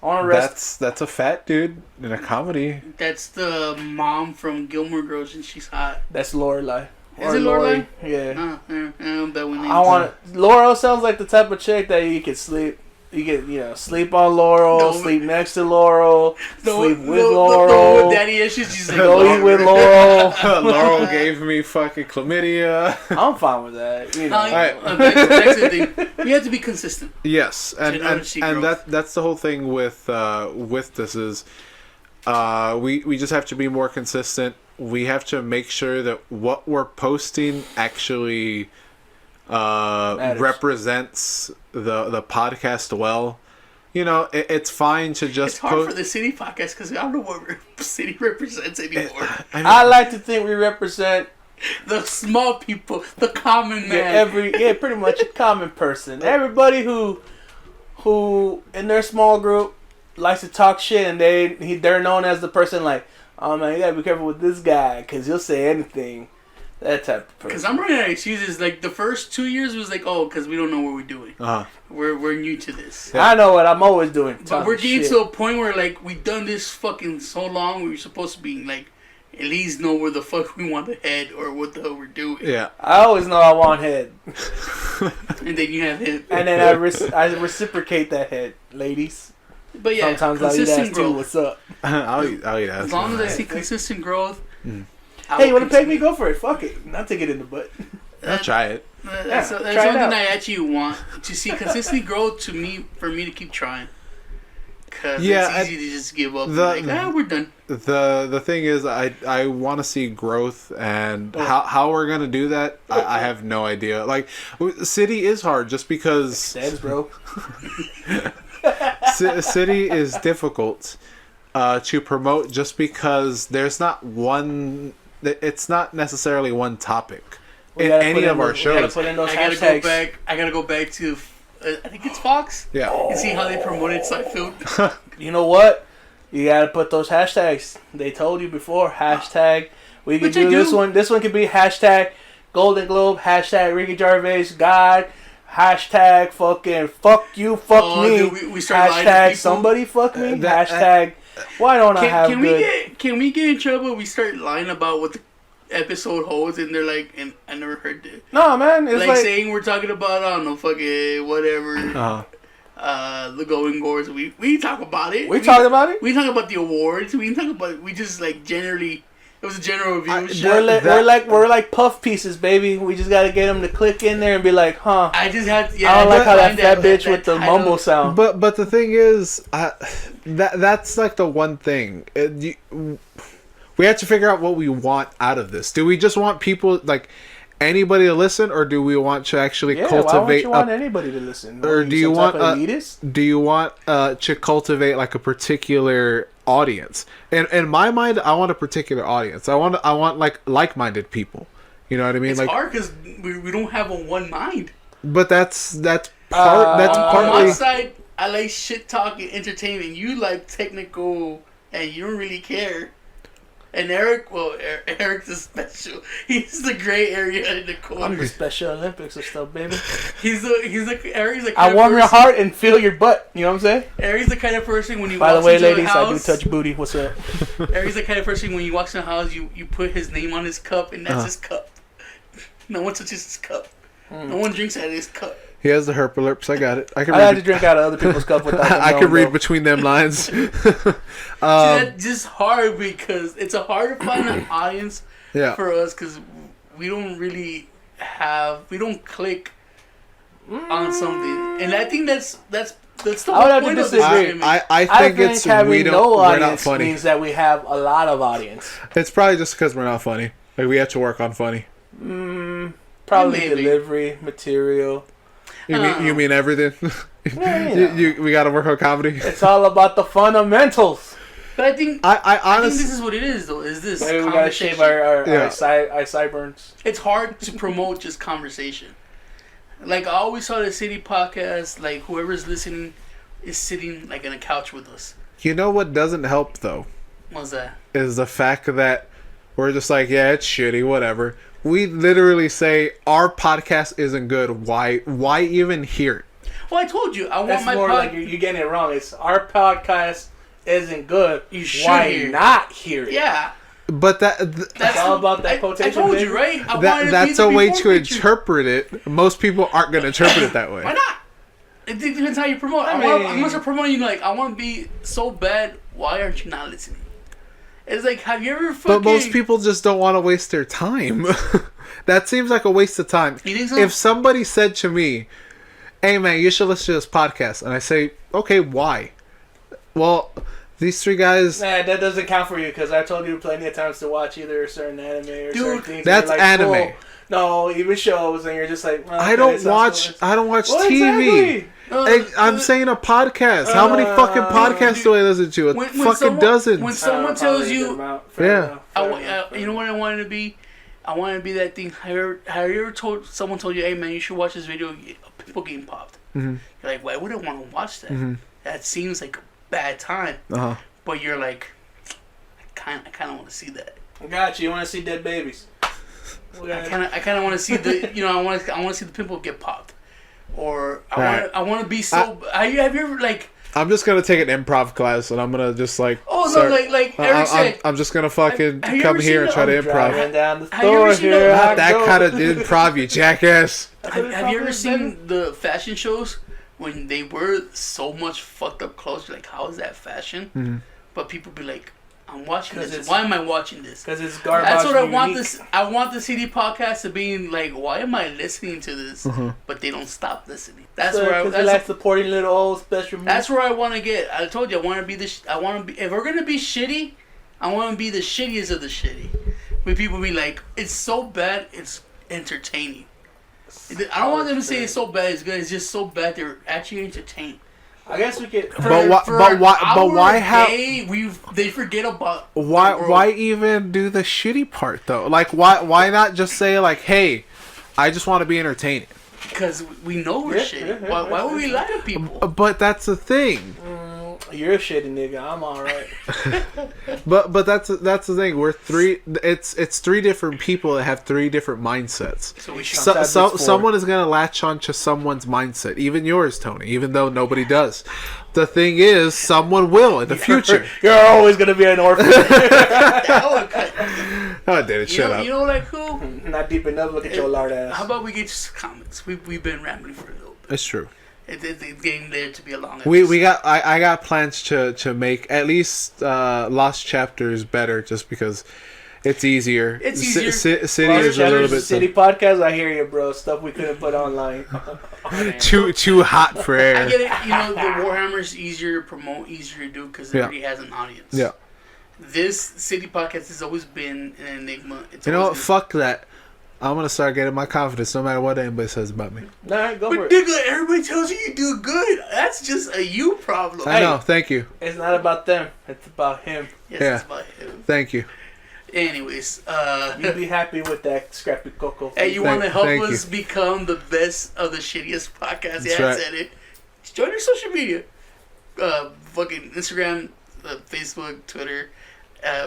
That's a fat dude in a comedy.
That's the mom from Gilmore Girls, and she's hot.
That's Lorelai.
Is it Lorelai?
Yeah.
That one.
Laurel sounds like the type of chick that you could sleep. You get, sleep on Laurel, sleep next to Laurel, sleep with Laurel.
Daddy issues, she's like,
go eat with Laurel.
Laurel gave me fucking chlamydia.
I'm fine with that.
That's the thing. We have to be consistent.
Yes, and that's the whole thing with this is, we just have to be more consistent. We have to make sure that what we're posting actually represents the podcast well. It's fine to just.
It's hard for the city podcast because I don't know what city represents anymore.
I like to think we represent
the small people, the common man.
Pretty much a common person. Everybody who in their small group likes to talk shit, and they're known as the person like, oh man, you gotta be careful with this guy because he'll say anything. That type of person.
Because I'm running out of excuses. Like, the first 2 years was like, because we don't know what we're doing. We're new to this.
Yeah. I know what I'm always doing.
But we're getting to a point where, like, we've done this fucking so long, we're supposed to be, like, at least know where the fuck we want to head or what the hell we're doing.
Yeah.
I always know I want head.
And then you have head.
And then I reciprocate that head, ladies.
But yeah,
sometimes I'll eat ass too. What's up?
I'll eat ass.
As long as I see consistent growth.
Hey, you want to pay me? Go for it. Fuck it. I'll take it in the butt.
I'll try it.
That's something I actually want to see consistently grow for me to keep trying. Because it's easy to just give up. We're done.
The thing is, I want to see growth, and how we're gonna do that, I have no idea. Like, city is hard just because.
Stems, bro.
City is difficult to promote just because there's not one. It's not necessarily one topic in any of our shows.
I gotta go back to. I think it's Fox.
Yeah.
And see how they promoted Seinfeld.
You know what? You gotta put those hashtags. They told you before. Hashtag. We can do this one. This one could be hashtag Golden Globe. Hashtag Ricky Gervais. God. Hashtag fucking fuck you. Fuck me.
Dude, we start
hashtag somebody fuck me. Hashtag. Why don't I have good?
Can we get in trouble if we start lying about what the episode holds and they're like, and I never heard it.
No, man. It's
like saying we're talking about, I don't know, fucking whatever. The Golden Globes. We talk about it.
We talk about it?
We talk about the awards. We talk about, we just like generally, it was a general review.
We're like puff pieces, baby. We just gotta get them to click in there and be like, huh.
I just had,
I don't like how that fat bitch with the mumble sound.
But the thing is, that's like the one thing. We have to figure out what we want out of this. Do we just want people, like, anybody to listen, or do we want to actually cultivate?
Why would you want anybody to listen?
Or do you want to cultivate like a particular audience? In my mind, I want a particular audience. I want like-minded people. You know what I mean?
It's hard because we don't have a one mind.
But that's partly.
On my side, I like shit talking, entertainment. You like technical, and you don't really care. And Eric's the special. He's the gray area in the corner.
I'm the Special Olympics or stuff, baby.
Eric's like.
I warm your heart and feel your butt. You know what I'm saying?
Eric's the kind of person when you.
By the way, ladies, I do touch booty. What's up?
Eric's the kind of person when you walk in the house, you put his name on his cup, and that's his cup. No one touches his cup. No one drinks out of his cup.
He has the herpalerps. I got it. I
had to drink out of other people's cup without them.
I can read between them lines.
See, that's just hard because it's a hard to find an audience for us because we don't really we don't click on something, and I think that's the whole point of this.
I think it's
we're not funny. Means that we have a lot of audience.
It's probably just because we're not funny. Like we have to work on funny.
Probably delivery, material.
You mean everything?
Yeah,
we got to work on comedy.
It's all about the fundamentals.
But I think
I
I think
honestly,
this is what it is, though. Is this
Maybe we gotta shave our sideburns.
It's hard to promote just conversation. Like, I always saw the City Podcast, like, whoever's listening is sitting, like, on a couch with us.
you know what doesn't help though
What's that?
is the fact that we're just like, yeah, it's shitty, whatever. We literally say our podcast isn't good. Why even hear it?
Well, I told you, I want
That's
my
more like you're getting it wrong. It's our podcast isn't good.
You should
Why
hear it.
not hear it?
Yeah.
But
That's
all about that
I
quotation,
told
baby.
you, right? I wanted to
that's
be
a
the
way
before
to
picture.
interpret it. Most people aren't going to interpret it that way.
Why not? It depends how you promote.
I
I'm
mean-
gonna start promoting like, I want to be so bad. Why aren't you not listening? It's like, have you ever fucking...
But most people just don't want to waste their time. That seems like a waste of time.
You think so?
If somebody said to me, hey man, you should listen to this podcast, and I say, okay, why? Well, these three guys...
Nah, that doesn't count for you because I told you plenty of times to watch either a certain anime or certain things. and
that's
you're like,
anime.
cool. No, even shows, and you're just like, well,
I
okay,
don't
sounds
watch
cool.
TV.
Exactly.
I'm saying a podcast. How many fucking podcasts do I listen to? A fucking dozens.
When someone tells you,
Yeah.
you know what I wanted to be? I wanted to be that thing. Have you ever told someone told you, hey man, you should watch this video? People getting popped.
Mm-hmm.
You're like, why would I want to watch that?
Mm-hmm.
That seems like a bad time.
Uh-huh.
But you're like, I kind of want to see that.
I got you. You want to see dead babies?
I kind of want to see the, I want to see the pimple get popped, or
Right.
I want to be so. Have you ever like?
I'm just gonna take an improv class, and I'm gonna just like.
Oh
start-
no, like Eric said.
I'm just gonna fucking
Have you
come
ever
here
seen
and
the-
try to
Driving
improv.
down the
Have you ever
store
seen
here.
the-
Not
I
that
go.
kind of improv, you jackass.
Have you ever seen the fashion shows when they wear so much fucked up clothes? You're like, how is that fashion?
Mm-hmm.
But people be like, I'm watching
'Cause
this.
it's-
Why am I watching this?
Because it's garbage.
That's what I want.
unique.
I want the CD podcast to be like, why am I listening to this?
Mm-hmm.
But they don't stop listening. That's
So,
where I.
'cause they like supporting little old special.
That's where I want to get. I told you I want to be this. I want to be. If we're gonna be shitty, I want to be the shittiest of the shitty. When people be like, it's so bad, it's entertaining. I don't want them to say it's so bad, it's good. It's just so bad they're actually entertained.
I guess we could.
But why?
For
But
an
why? But
hour
why
a
have?
day, they forget about
Why?
the world.
Why even do the shitty part though? Like, why not just say like, hey, I just want to be entertaining.
Because we know we're
Yeah,
shitty.
yeah,
Why would we lie to people?
But that's the thing.
You're a shitty nigga. I'm alright.
But that's the thing. We're three. It's three different people that have three different mindsets.
So we should.
Sometimes it's four.
Someone is gonna latch on to someone's mindset, even yours, Tony. Even though nobody does. The thing is, someone will in the future.
You're always gonna be an orphan.
Oh, David, shut up.
You know, like who?
Not deep enough. Look at your lard ass.
How about we get just comments? We've been rambling for a little bit.
It's true.
It's getting there to be a long.
We got I got plans to make at least Lost Chapters better, just because it's easier.
It's easier.
City
Lost
is a little
Chapters,
bit
City podcast. I hear you, bro. Stuff we couldn't put online.
too hot for
I
air.
get it. You know, the Warhammer's easier to promote, easier to do because it
Yeah.
already has an audience.
Yeah.
This City podcast has always been an enigma. It's
You know what?
always
Fuck that. I'm gonna start getting my confidence, no matter what anybody says about me.
Nah, go
been-
for
But
it.
nigga, everybody tells you you do good. That's just a you problem.
I know. Thank you.
It's not about them. It's about him.
Yes,
Yeah.
it's about him.
Thank you.
Anyways,
You be happy with that scrappy cocoa.
hey, you want to help
thank
us become the best of the shittiest podcasts? Yeah, I
right.
said it. Just join your social media. Fucking Instagram, Facebook, Twitter.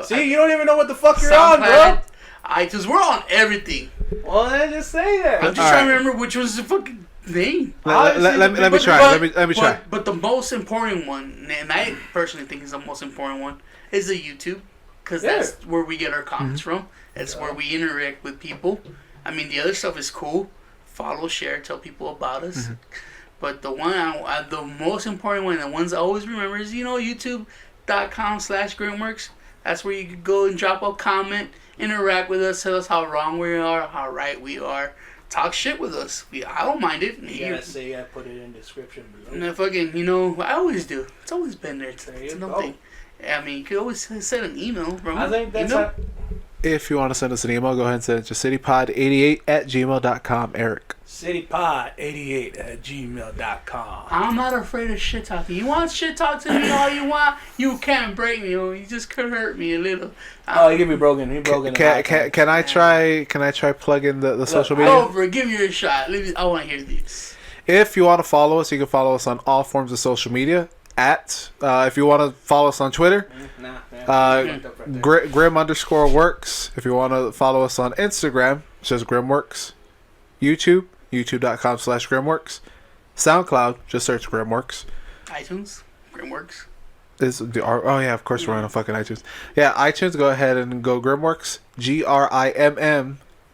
See, you don't even know what the fuck you're on, bro.
iTunes. We're on everything.
Well, then just say that.
I'm just
All
trying to
right.
remember which one's the fucking name.
Let me
but-
try. Let me try.
But the most important one, and I personally think is the most important one, is the YouTube. Because
Yeah.
that's where we get our comments
Mm-hmm.
from. That's where we interact with people. I mean, the other stuff is cool. Follow, share, tell people about us.
Mm-hmm.
But the one, the most important one, the ones I always remember is, youtube.com/GrantWorks. That's where you can go and drop a comment, interact with us, tell us how wrong we are, how right we are. Talk shit with us. I don't mind it.
You gotta say, yeah, put it in description below.
And fucking, I always do. It's always been there. It's
There you
no
go.
thing. I mean, you could always send an email, bro.
I think that's
email?
If you want to send us an email, go ahead and send it to citypod88@gmail.com. Eric.
citypod88@gmail.com.
I'm not afraid of shit talking. You want shit talk to me all you want? You can't break me. You just could hurt me a little.
He could be broken. He broken.
Can I try plugging the social media?
Go for it. Give me a shot. I want to hear this.
If you want to follow us, you can follow us on all forms of social media. If you want to follow us on Twitter, Grim_works. If you want to follow us on Instagram, it says Grimworks. YouTube.com/Grimworks. SoundCloud, just search Grimworks.
iTunes, Grimworks.
Oh yeah, of course we're on fucking iTunes. Yeah, iTunes, go ahead and go Grimworks.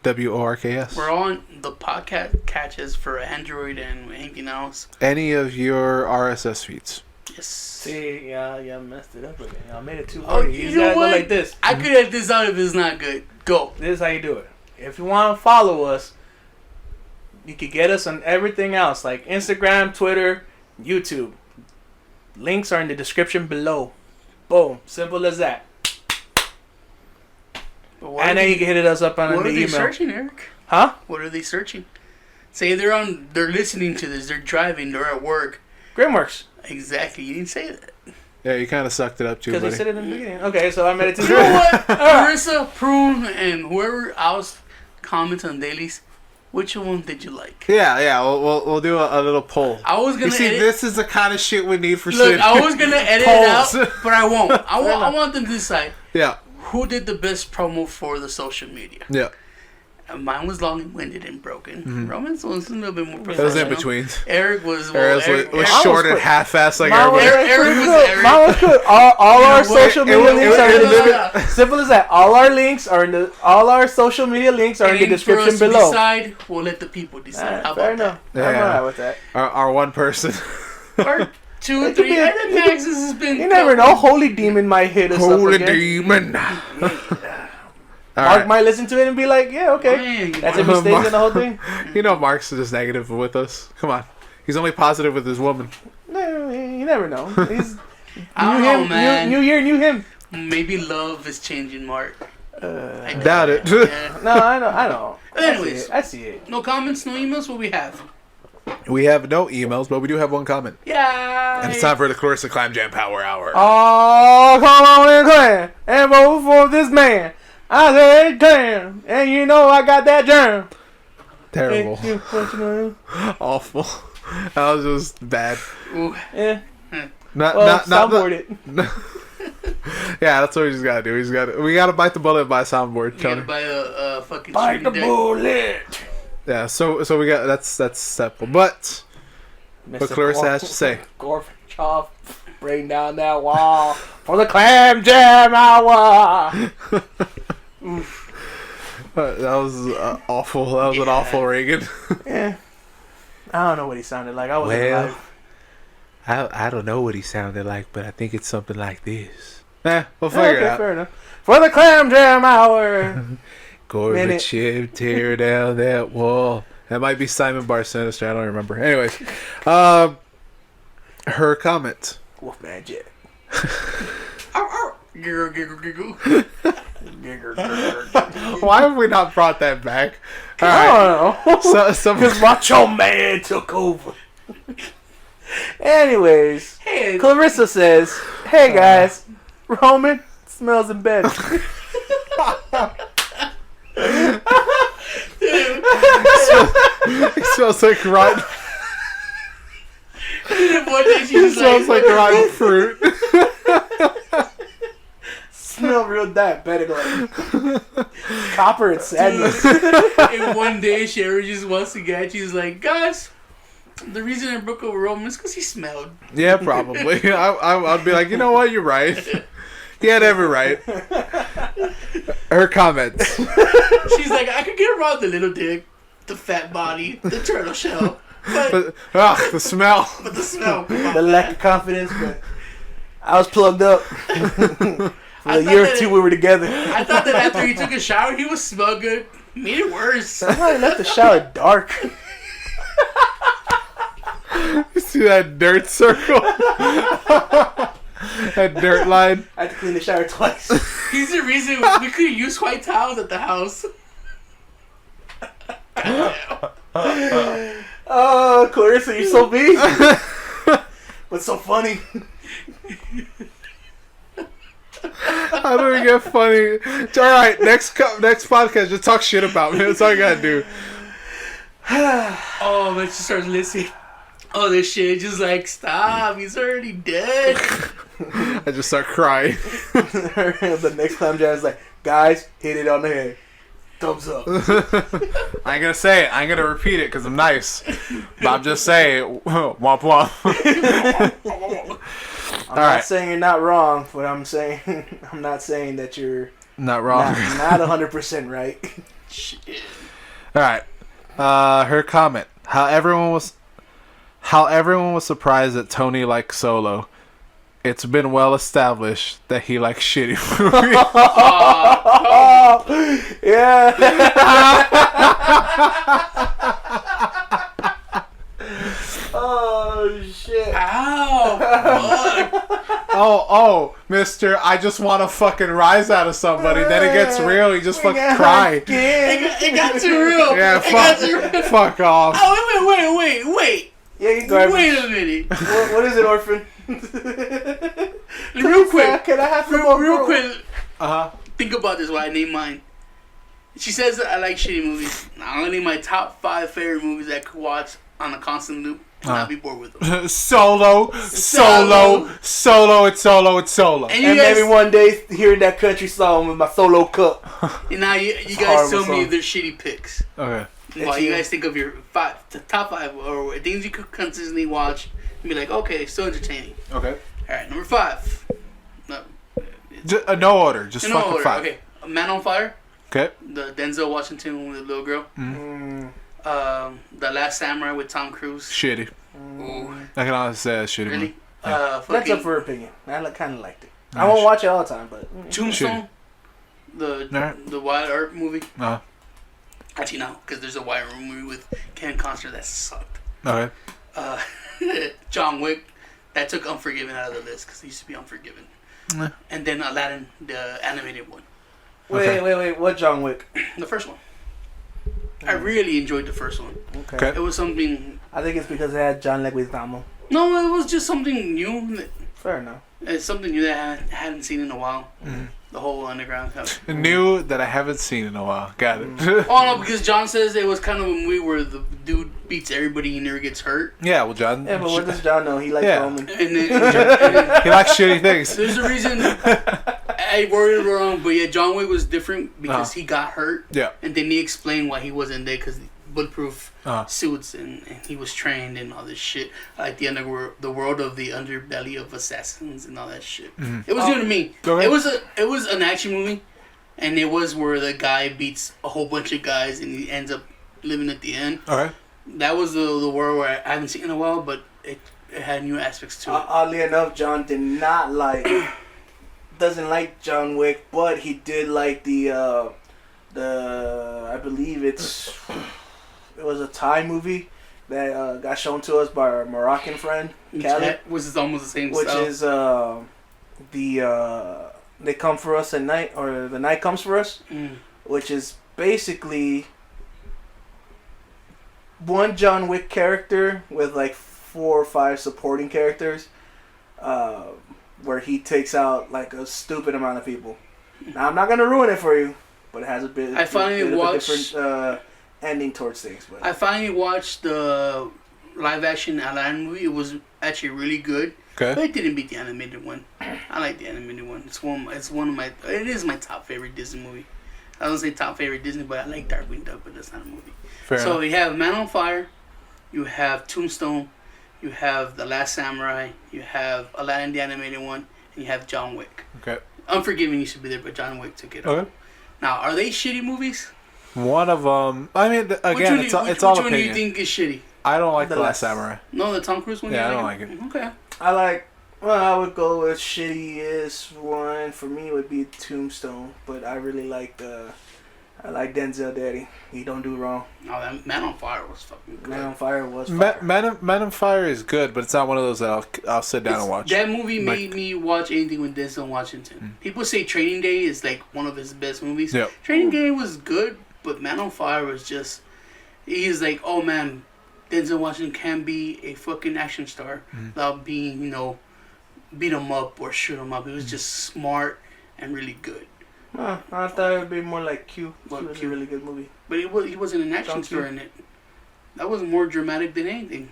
GRIMMWORKS.
We're on the podcast catches for Android and anything else.
Any of your RSS feeds.
Yes.
See, yeah, messed it up again. I made it too
Oh,
hard.
you know
gotta
what?
go like this.
I could edit this out if it's not good. Go.
This is how you do it. If you want to follow us, you can get us on everything else like Instagram, Twitter, YouTube. Links are in the description below. Boom. Simple as that. And then you can hit us up on the email.
What are they searching, Eric?
Huh?
What are they searching? Say they're listening to this, they're driving, they're at work.
Grimworks.
Exactly. You didn't say that.
Yeah, you kind of sucked it up too,
Because
buddy.
they said it in the beginning. Okay, so I made it too
You know what? Marissa, Prune, and whoever else comments on dailies, which one did you like?
Yeah, we'll do a little poll.
I was gonna
You see,
edit.
this is the kind of shit we need for
Look,
shit.
I was gonna edit it out,
Polls.
but I won't. I want them to decide
Yeah,
who did the best promo for the social media.
yeah.
Mine was long-winded and broken. Roman's was a little bit more
It was
professional.
in between.
Eric was
Eric was short and half-assed like
Mine was
everybody.
Eric was
good.
Eric.
Mine was good. All our
know what?
social media
It
links are in the
was-
description. Simple as that. All our links are in the. All our social media links are in the
And for
description
us to
below.
decide, we'll let the people decide.
Alright,
How
fair
about
enough.
Yeah.
I'm alright with that.
Our one person.
that? Or 2 or
It could
3.
be a-
And then Max has been.
You never know. Holy demon might hit us up
Holy
again.
demon. All
Mark
right.
might listen to it and be like, "Yeah, okay,
Man,
that's a mistake in the whole thing."
You know Mark's just negative with us. Come on. He's only positive with his woman.
No, you never know. He's
I don't
new
know,
him,
man.
new year, new him.
Maybe love is changing, Mark. I
Doubt it.
Yeah.
No, I know.
Anyways.
I see it.
No comments, no emails. What we have?
We have no emails, but we do have one comment.
Yeah.
And it's time for the Clarissa Clam Jam Power Hour.
Oh, come on and clan and vote for this man. I said, damn, and you know I got that jam.
Terrible.
Hey, what you know?
Awful. That was just bad.
Ooh.
Yeah.
Not,
Well,
not,
soundboard
it.
it.
Yeah, that's what we just gotta do. We gotta bite the bullet and buy a soundboard.
You
Tony.
gotta buy a fucking
Bite the
shooting deck.
bullet.
Yeah, so we got that's simple. But what Clarissa has to say.
Gorbachev, bring down that wall for the clam jam hour.
That was awful. That was an awful Reagan.
Yeah. I don't know what he sounded like. I wasn't
Well,
alive.
I don't know what he sounded like, but I think it's something like this. We'll figure it out.
Fair enough. For the clam jam hour.
Gorbachev, tear down that wall. That might be Simon Bar Sinister. I don't remember. Anyways, her comment.
Wolfman Jet.
Giggle, giggle, giggle.
Why have we not brought that back? All
I
right.
don't know.
Because
Macho Man took over. Anyways,
Hey,
Clarissa says, "Hey guys, Roman smells in bed."
it smells like rotten.
one day she
It
was
smells like rotten fruit.
Smell real diabetic, like copper and sadness.
and one day Sherry just wants to get. She's like, guys, the reason I broke up with Roman is because he smelled.
Yeah, probably. I'd be like, you know what? You're right. He had every right. Her comments.
She's like, I could get around the little dick, the fat body, the turtle shell, but
The smell.
the smell. Come on,
The lack of confidence, but I was plugged up. For
I
a
thought
year or
that
two, we were together.
I thought that after he took a shower, he would smell good. Made it worse.
I probably left the shower dark.
You see that dirt circle? That dirt line.
I had to clean the shower twice.
He's the reason we could use white towels at the house.
Oh, Clarissa, you're so mean. What's so funny?
I don't even get funny. All right, next podcast, just talk shit about me. That's all I gotta do.
Oh, man, she starts listening. Oh, this shit, just like, stop. He's already dead.
I just start crying.
The next time, Jan's like, guys, hit it on the head. Thumbs up.
I ain't gonna say it. I ain't gonna repeat it because I'm nice. But I'm just saying, womp womp.
I'm not saying you're not wrong, but I'm not saying that you're
not wrong.
Not 100% right.
Shit.
All right. Her comment: How everyone was surprised that Tony liked Solo. It's been well established that he likes shitty movies.
Yeah. Oh shit.
Ow. Fuck.
Oh, mister, I just want to fucking rise out of somebody. Then it gets real. You just fucking cry.
It got too real.
Yeah, fuck off.
Oh, wait.
Yeah, you garbage.
Wait a minute.
What is it, orphan?
Real quick.
Can I have some
real quick.
Uh-huh.
Think about this while I name mine. She says that I like shitty movies. Now, I'm gonna name my top 5 favorite movies I could watch on a constant loop and not be bored with them.
Solo. It's Solo.
And
And maybe one day hearing that country song with my solo cup.
And now you guys tell me
song.
they're shitty picks.
Okay.
While you guys think of your the top 5 or things you could consistently watch and be like, okay, still entertaining.
Okay.
Alright, number 5. No.
No order. Just
No
fucking
order.
5.
Okay. Man on Fire.
Okay.
The Denzel Washington one with the little girl. The Last Samurai with Tom Cruise.
Shitty.
Ooh.
I can honestly say that's shitty.
Really?
Yeah.
That's up for opinion. I kind of liked it. I won't watch it all the time, but
Tombstone. The Wyatt Earp movie.
Uh-huh.
Actually, no, because there's a Wyatt Earp movie with Ken Costner that sucked.
Okay.
John Wick. That took Unforgiven out of the list because it used to be Unforgiven. And then Aladdin, the animated one.
Wait. What John Wick?
The first one. I really enjoyed the first one.
Okay.
It was something.
I think it's because it had John Leguizamo.
No, it was just something new.
Fair enough.
It's something new that I hadn't seen in a while.
Mm-hmm.
The whole underground stuff.
New that I haven't seen in a while. Got it.
Oh no, because John says it was kind of a movie where the dude beats everybody and never gets hurt.
Yeah, well, John.
Yeah, but what does John know? He likes Roman.
And then
He likes shitty things.
there's a reason. I worried wrong, but yeah, John Wick was different because he got hurt.
Yeah.
And then he explained why he wasn't there because bulletproof suits and he was trained and all this shit. Like the world of the underbelly of assassins and all that shit. Mm-hmm. It was new to me.
Okay.
It was an action movie, and it was where the guy beats a whole bunch of guys and he ends up living at the end.
Okay.
That was the world where I haven't seen in a while, but it had new aspects to it.
Oddly enough, John did not doesn't like John Wick, but he did like the I believe it was a Thai movie that got shown to us by our Moroccan friend Khaled,
which is almost the same
which
style.
is They Come For Us at Night, or The Night Comes For Us, which is basically one John Wick character with like 4 or 5 supporting characters, where he takes out like a stupid amount of people. Now I'm not gonna ruin it for you, but it has a bit.
I finally watched
a different ending towards things. But
I finally watched the live action Aladdin movie. It was actually really good.
Okay.
But it didn't beat the animated one. I like the animated one. It is my top favorite Disney movie. I don't say top favorite Disney, but I like Darkwing Duck, but that's not a movie.
Fair
so
enough.
you have Man on Fire, you have Tombstone, you have The Last Samurai, you have Aladdin the animated one, and you have John Wick.
Okay.
Unforgiven used to be there, but John Wick took it.
Okay.
Now, are they shitty movies?
One of them. I mean, again, it's all
which
opinion.
one do you think is shitty?
I don't like
The
The Last
Last-
Samurai.
No, the Tom Cruise one?
Yeah,
You
I don't like it.
Okay.
I would go with shittiest one for me would be Tombstone, but I really like I like Denzel Daddy. He don't do wrong.
Oh, that Man on Fire was fucking good.
Man on Fire was fire.
Man on Fire is good, but it's not one of those that I'll sit down and watch.
That movie made me watch anything with Denzel Washington. People say Training Day is like one of his best movies.
Yep.
Training Day was good, but Man on Fire was just... He's like, oh man, Denzel Washington can be a fucking action star without being, beat him up or shoot him up. He was just smart and really good.
I thought it would be more like Q.
What,
Q was
Q?
a really good movie.
But he wasn't an action star in it. That was more dramatic than anything.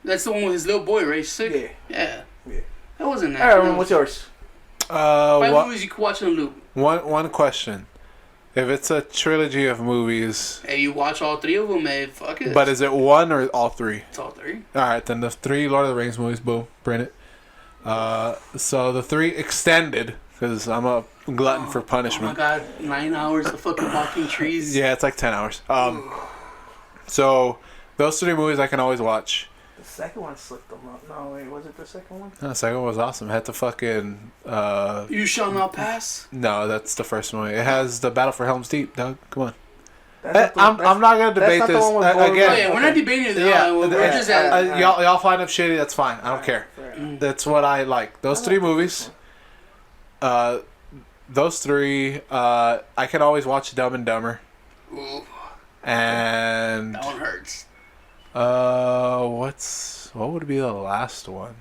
That's the one with his little boy, right? Sick? Yeah. That wasn't that.
Alright, what's yours?
5 movies you can watch on loop.
One question. If it's a trilogy of movies...
Hey, you watch all 3 of them, man. Fuck it.
But is it one or all 3?
It's all 3.
Alright, then the 3 Lord of the Rings movies, boom, print it. So the 3 extended, because I'm a glutton for punishment.
Oh my god, 9 hours of fucking walking trees.
Yeah, it's like 10 hours. So those 3 movies I can always watch.
The second one slipped them up. No, wait, was it the second one?
The second one was awesome. It had the fucking...
You Shall Not Pass?
No, that's the first one. It has the Battle for Helm's Deep, Doug. Come on.
I'm
not going to debate this.
again.
Oh yeah, we're not debating it. We're just at...
Y'all find it shitty, that's fine. I don't care. That's what I like. Those 3 movies... those 3, I can always watch Dumb and Dumber.
Ooh,
And
that one hurts.
what would be the last one?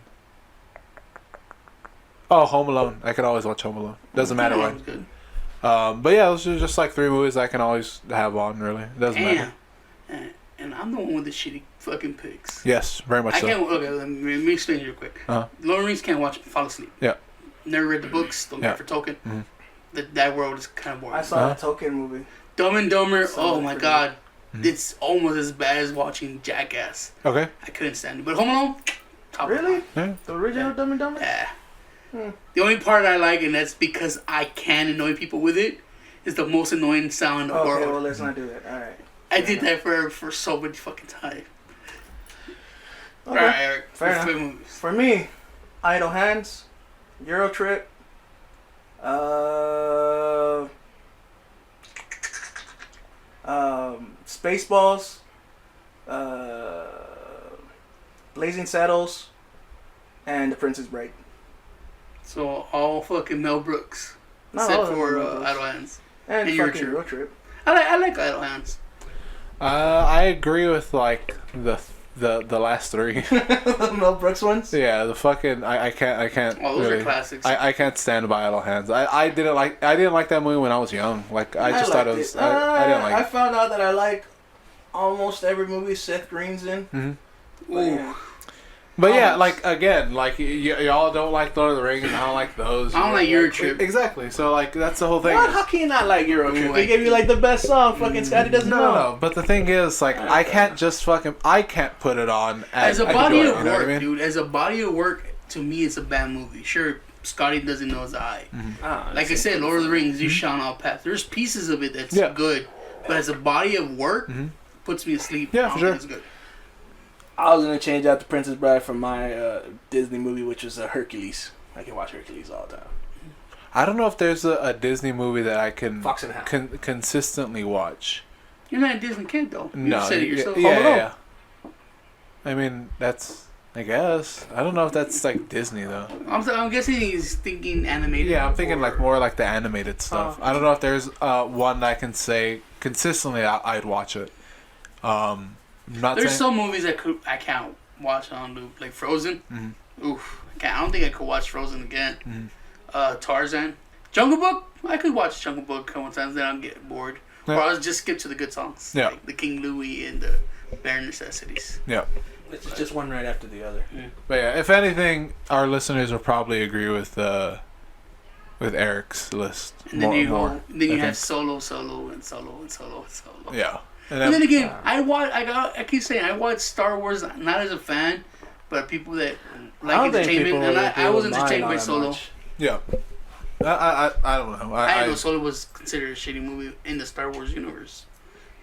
Oh, Home Alone. I can always watch Home Alone. Doesn't matter when.
Good.
But yeah, those are just like 3 movies I can always have on. Really, it doesn't matter.
And I'm the one with the shitty fucking picks.
Yes, very much
I
so.
can't. Okay, let me explain it real quick.
Uh-huh.
Lord of the Rings can't watch it, fall asleep.
Yeah.
Never read the books. Don't care for Tolkien.
Mhm.
That world is kind of boring.
I saw the Tolkien movie.
Dumb and Dumber.
So
Oh my
pretty.
god, it's almost as bad as watching Jackass.
Okay.
I couldn't stand it. But Home Alone, top of the
Really?
line.
Yeah.
The original Dumb and Dumber?
Yeah. The only part I like, and that's because I can annoy people with it, is the most annoying sound in the
Okay,
world.
well, let's not do that. Alright.
I did that for so many fucking time.
Okay.
Alright, Eric.
Fair
Let's
enough.
play movies.
For me, Idle Hands, Euro Trip, Spaceballs, Blazing Saddles, and The Princess Bride.
So all fucking Mel Brooks,
Not all
except
of them are
for
Mel Brooks.
Idle Hands.
And
And Euro
fucking
Trip.
Euro Trip.
I like Idle Hands.
I agree with like the last 3.
The Mel Brooks ones?
Yeah, the fucking I can't.
Oh, those
really,
are classics.
I can't stand by Idle Hands. I didn't like that movie when I was young. Like I just thought it
liked
was I didn't like
I
it.
found out that I like almost every movie Seth Green's in.
Mm-hmm.
Ooh.
But yeah,
Almost.
like again, like y'all don't like Lord of the Rings, and I don't like those.
I don't like Euro Trip.
Exactly. So like that's the whole thing.
What? How can you not like Euro Trip?
Ooh,
They
I
gave you like the best song. Fucking Scotty doesn't know.
No. But the thing is, like, I can't just I can't put it on
As a
I
body
enjoy it,
of
you know
work,
what I mean?
dude. As a body of work, to me, it's a bad movie. Sure, Scotty doesn't know his eye. Like I said, Lord of the Rings, You Shall Not Pass. There's pieces of it that's
Yeah.
good, but as a body of work, puts me to sleep.
Yeah,
I don't
for
think
sure.
It's good.
I was gonna change out the Princess Bride from my Disney movie, which was Hercules. I can watch Hercules all the time.
I don't know if there's a Disney movie that I can
Fox and Hound.
consistently watch.
You're not a Disney kid, though. You
No,
said it yourself.
yeah. I mean, that's. I guess I don't know if that's like Disney though.
I'm guessing he's thinking animated.
Yeah, I'm thinking like more like the animated stuff. I don't know if there's one that I can say consistently I'd watch it. Not
There's
saying,
some movies I can't watch on loop, like Frozen. Oof, I don't think I could watch Frozen again. Tarzan, Jungle Book. I could watch Jungle Book a couple times, then I'll get bored.
Yeah.
Or I'll just skip to the good songs,
Yeah.
like the King Louie and the Bare Necessities.
Yeah.
It's just one right after the other.
But yeah, if anything, our listeners will probably agree with Eric's list.
And then you
more,
then
I
you have
think.
Solo, and Solo.
Yeah.
And then again, I keep saying I watch Star Wars not as a fan, but people that like entertainment, and I was entertained by Solo.
Yeah. I don't know.
I didn't know Solo was considered a shitty movie in the Star Wars universe.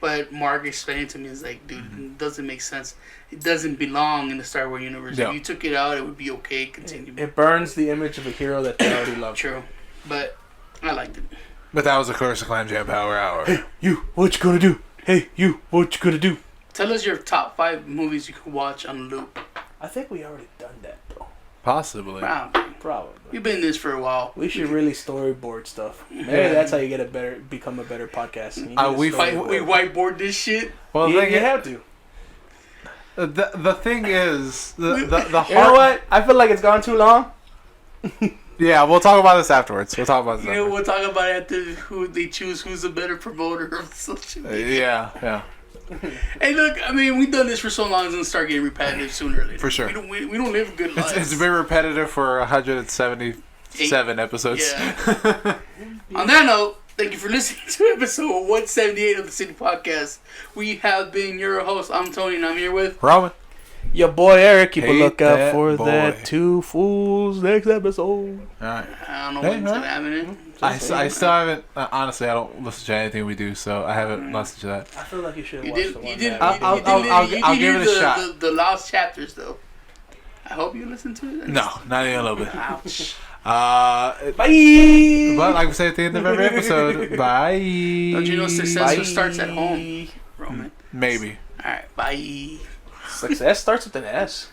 But Mark explained it to me, is like, dude, it doesn't make sense. It doesn't belong in the Star Wars universe.
Yeah.
If you took it out, it would be okay. Continue.
It burns the image of a hero that they already love.
True. But I liked it.
But that was, of course, the Clam Jam Power Hour.
Hey, you, what you gonna do? Hey, you, what you gonna do?
Tell us your top 5 movies you can watch on loop.
I think we already done that, though.
Possibly.
Probably.
You've been in this for a while.
We should really storyboard stuff. Maybe that's how you become a better podcast.
We
whiteboard this shit.
Well,
you have to.
The thing is, the hard...
You know what? I feel like it's gone too long.
Yeah, we'll talk about this afterwards. We'll talk about this.
We'll talk about it after who they choose who's a better promoter of social
media. Yeah.
Hey, look, I mean, we've done this for so long, it's going to start getting repetitive sooner or later.
For sure.
We don't live good lives.
It's been repetitive for 177 episodes.
Yeah. On that note, thank you for listening to episode 178 of the City Podcast. We have been your host. I'm Tony, and I'm here with...
Roman.
Your boy Eric. Keep a lookout for
boy.
that Two Fools next episode.
Alright.
I don't know what's happening.
I still haven't. Honestly, I don't listen to anything we do, so I haven't listened to that.
I feel like you should watch the one.
I'll give it a shot.
The last chapters, though. I hope you listen to it.
No, not even a little bit.
Ouch.
Bye. But like we say at the end of every episode, bye.
Don't you know success starts at home, Roman?
Maybe.
All right, bye.
Success starts with an S.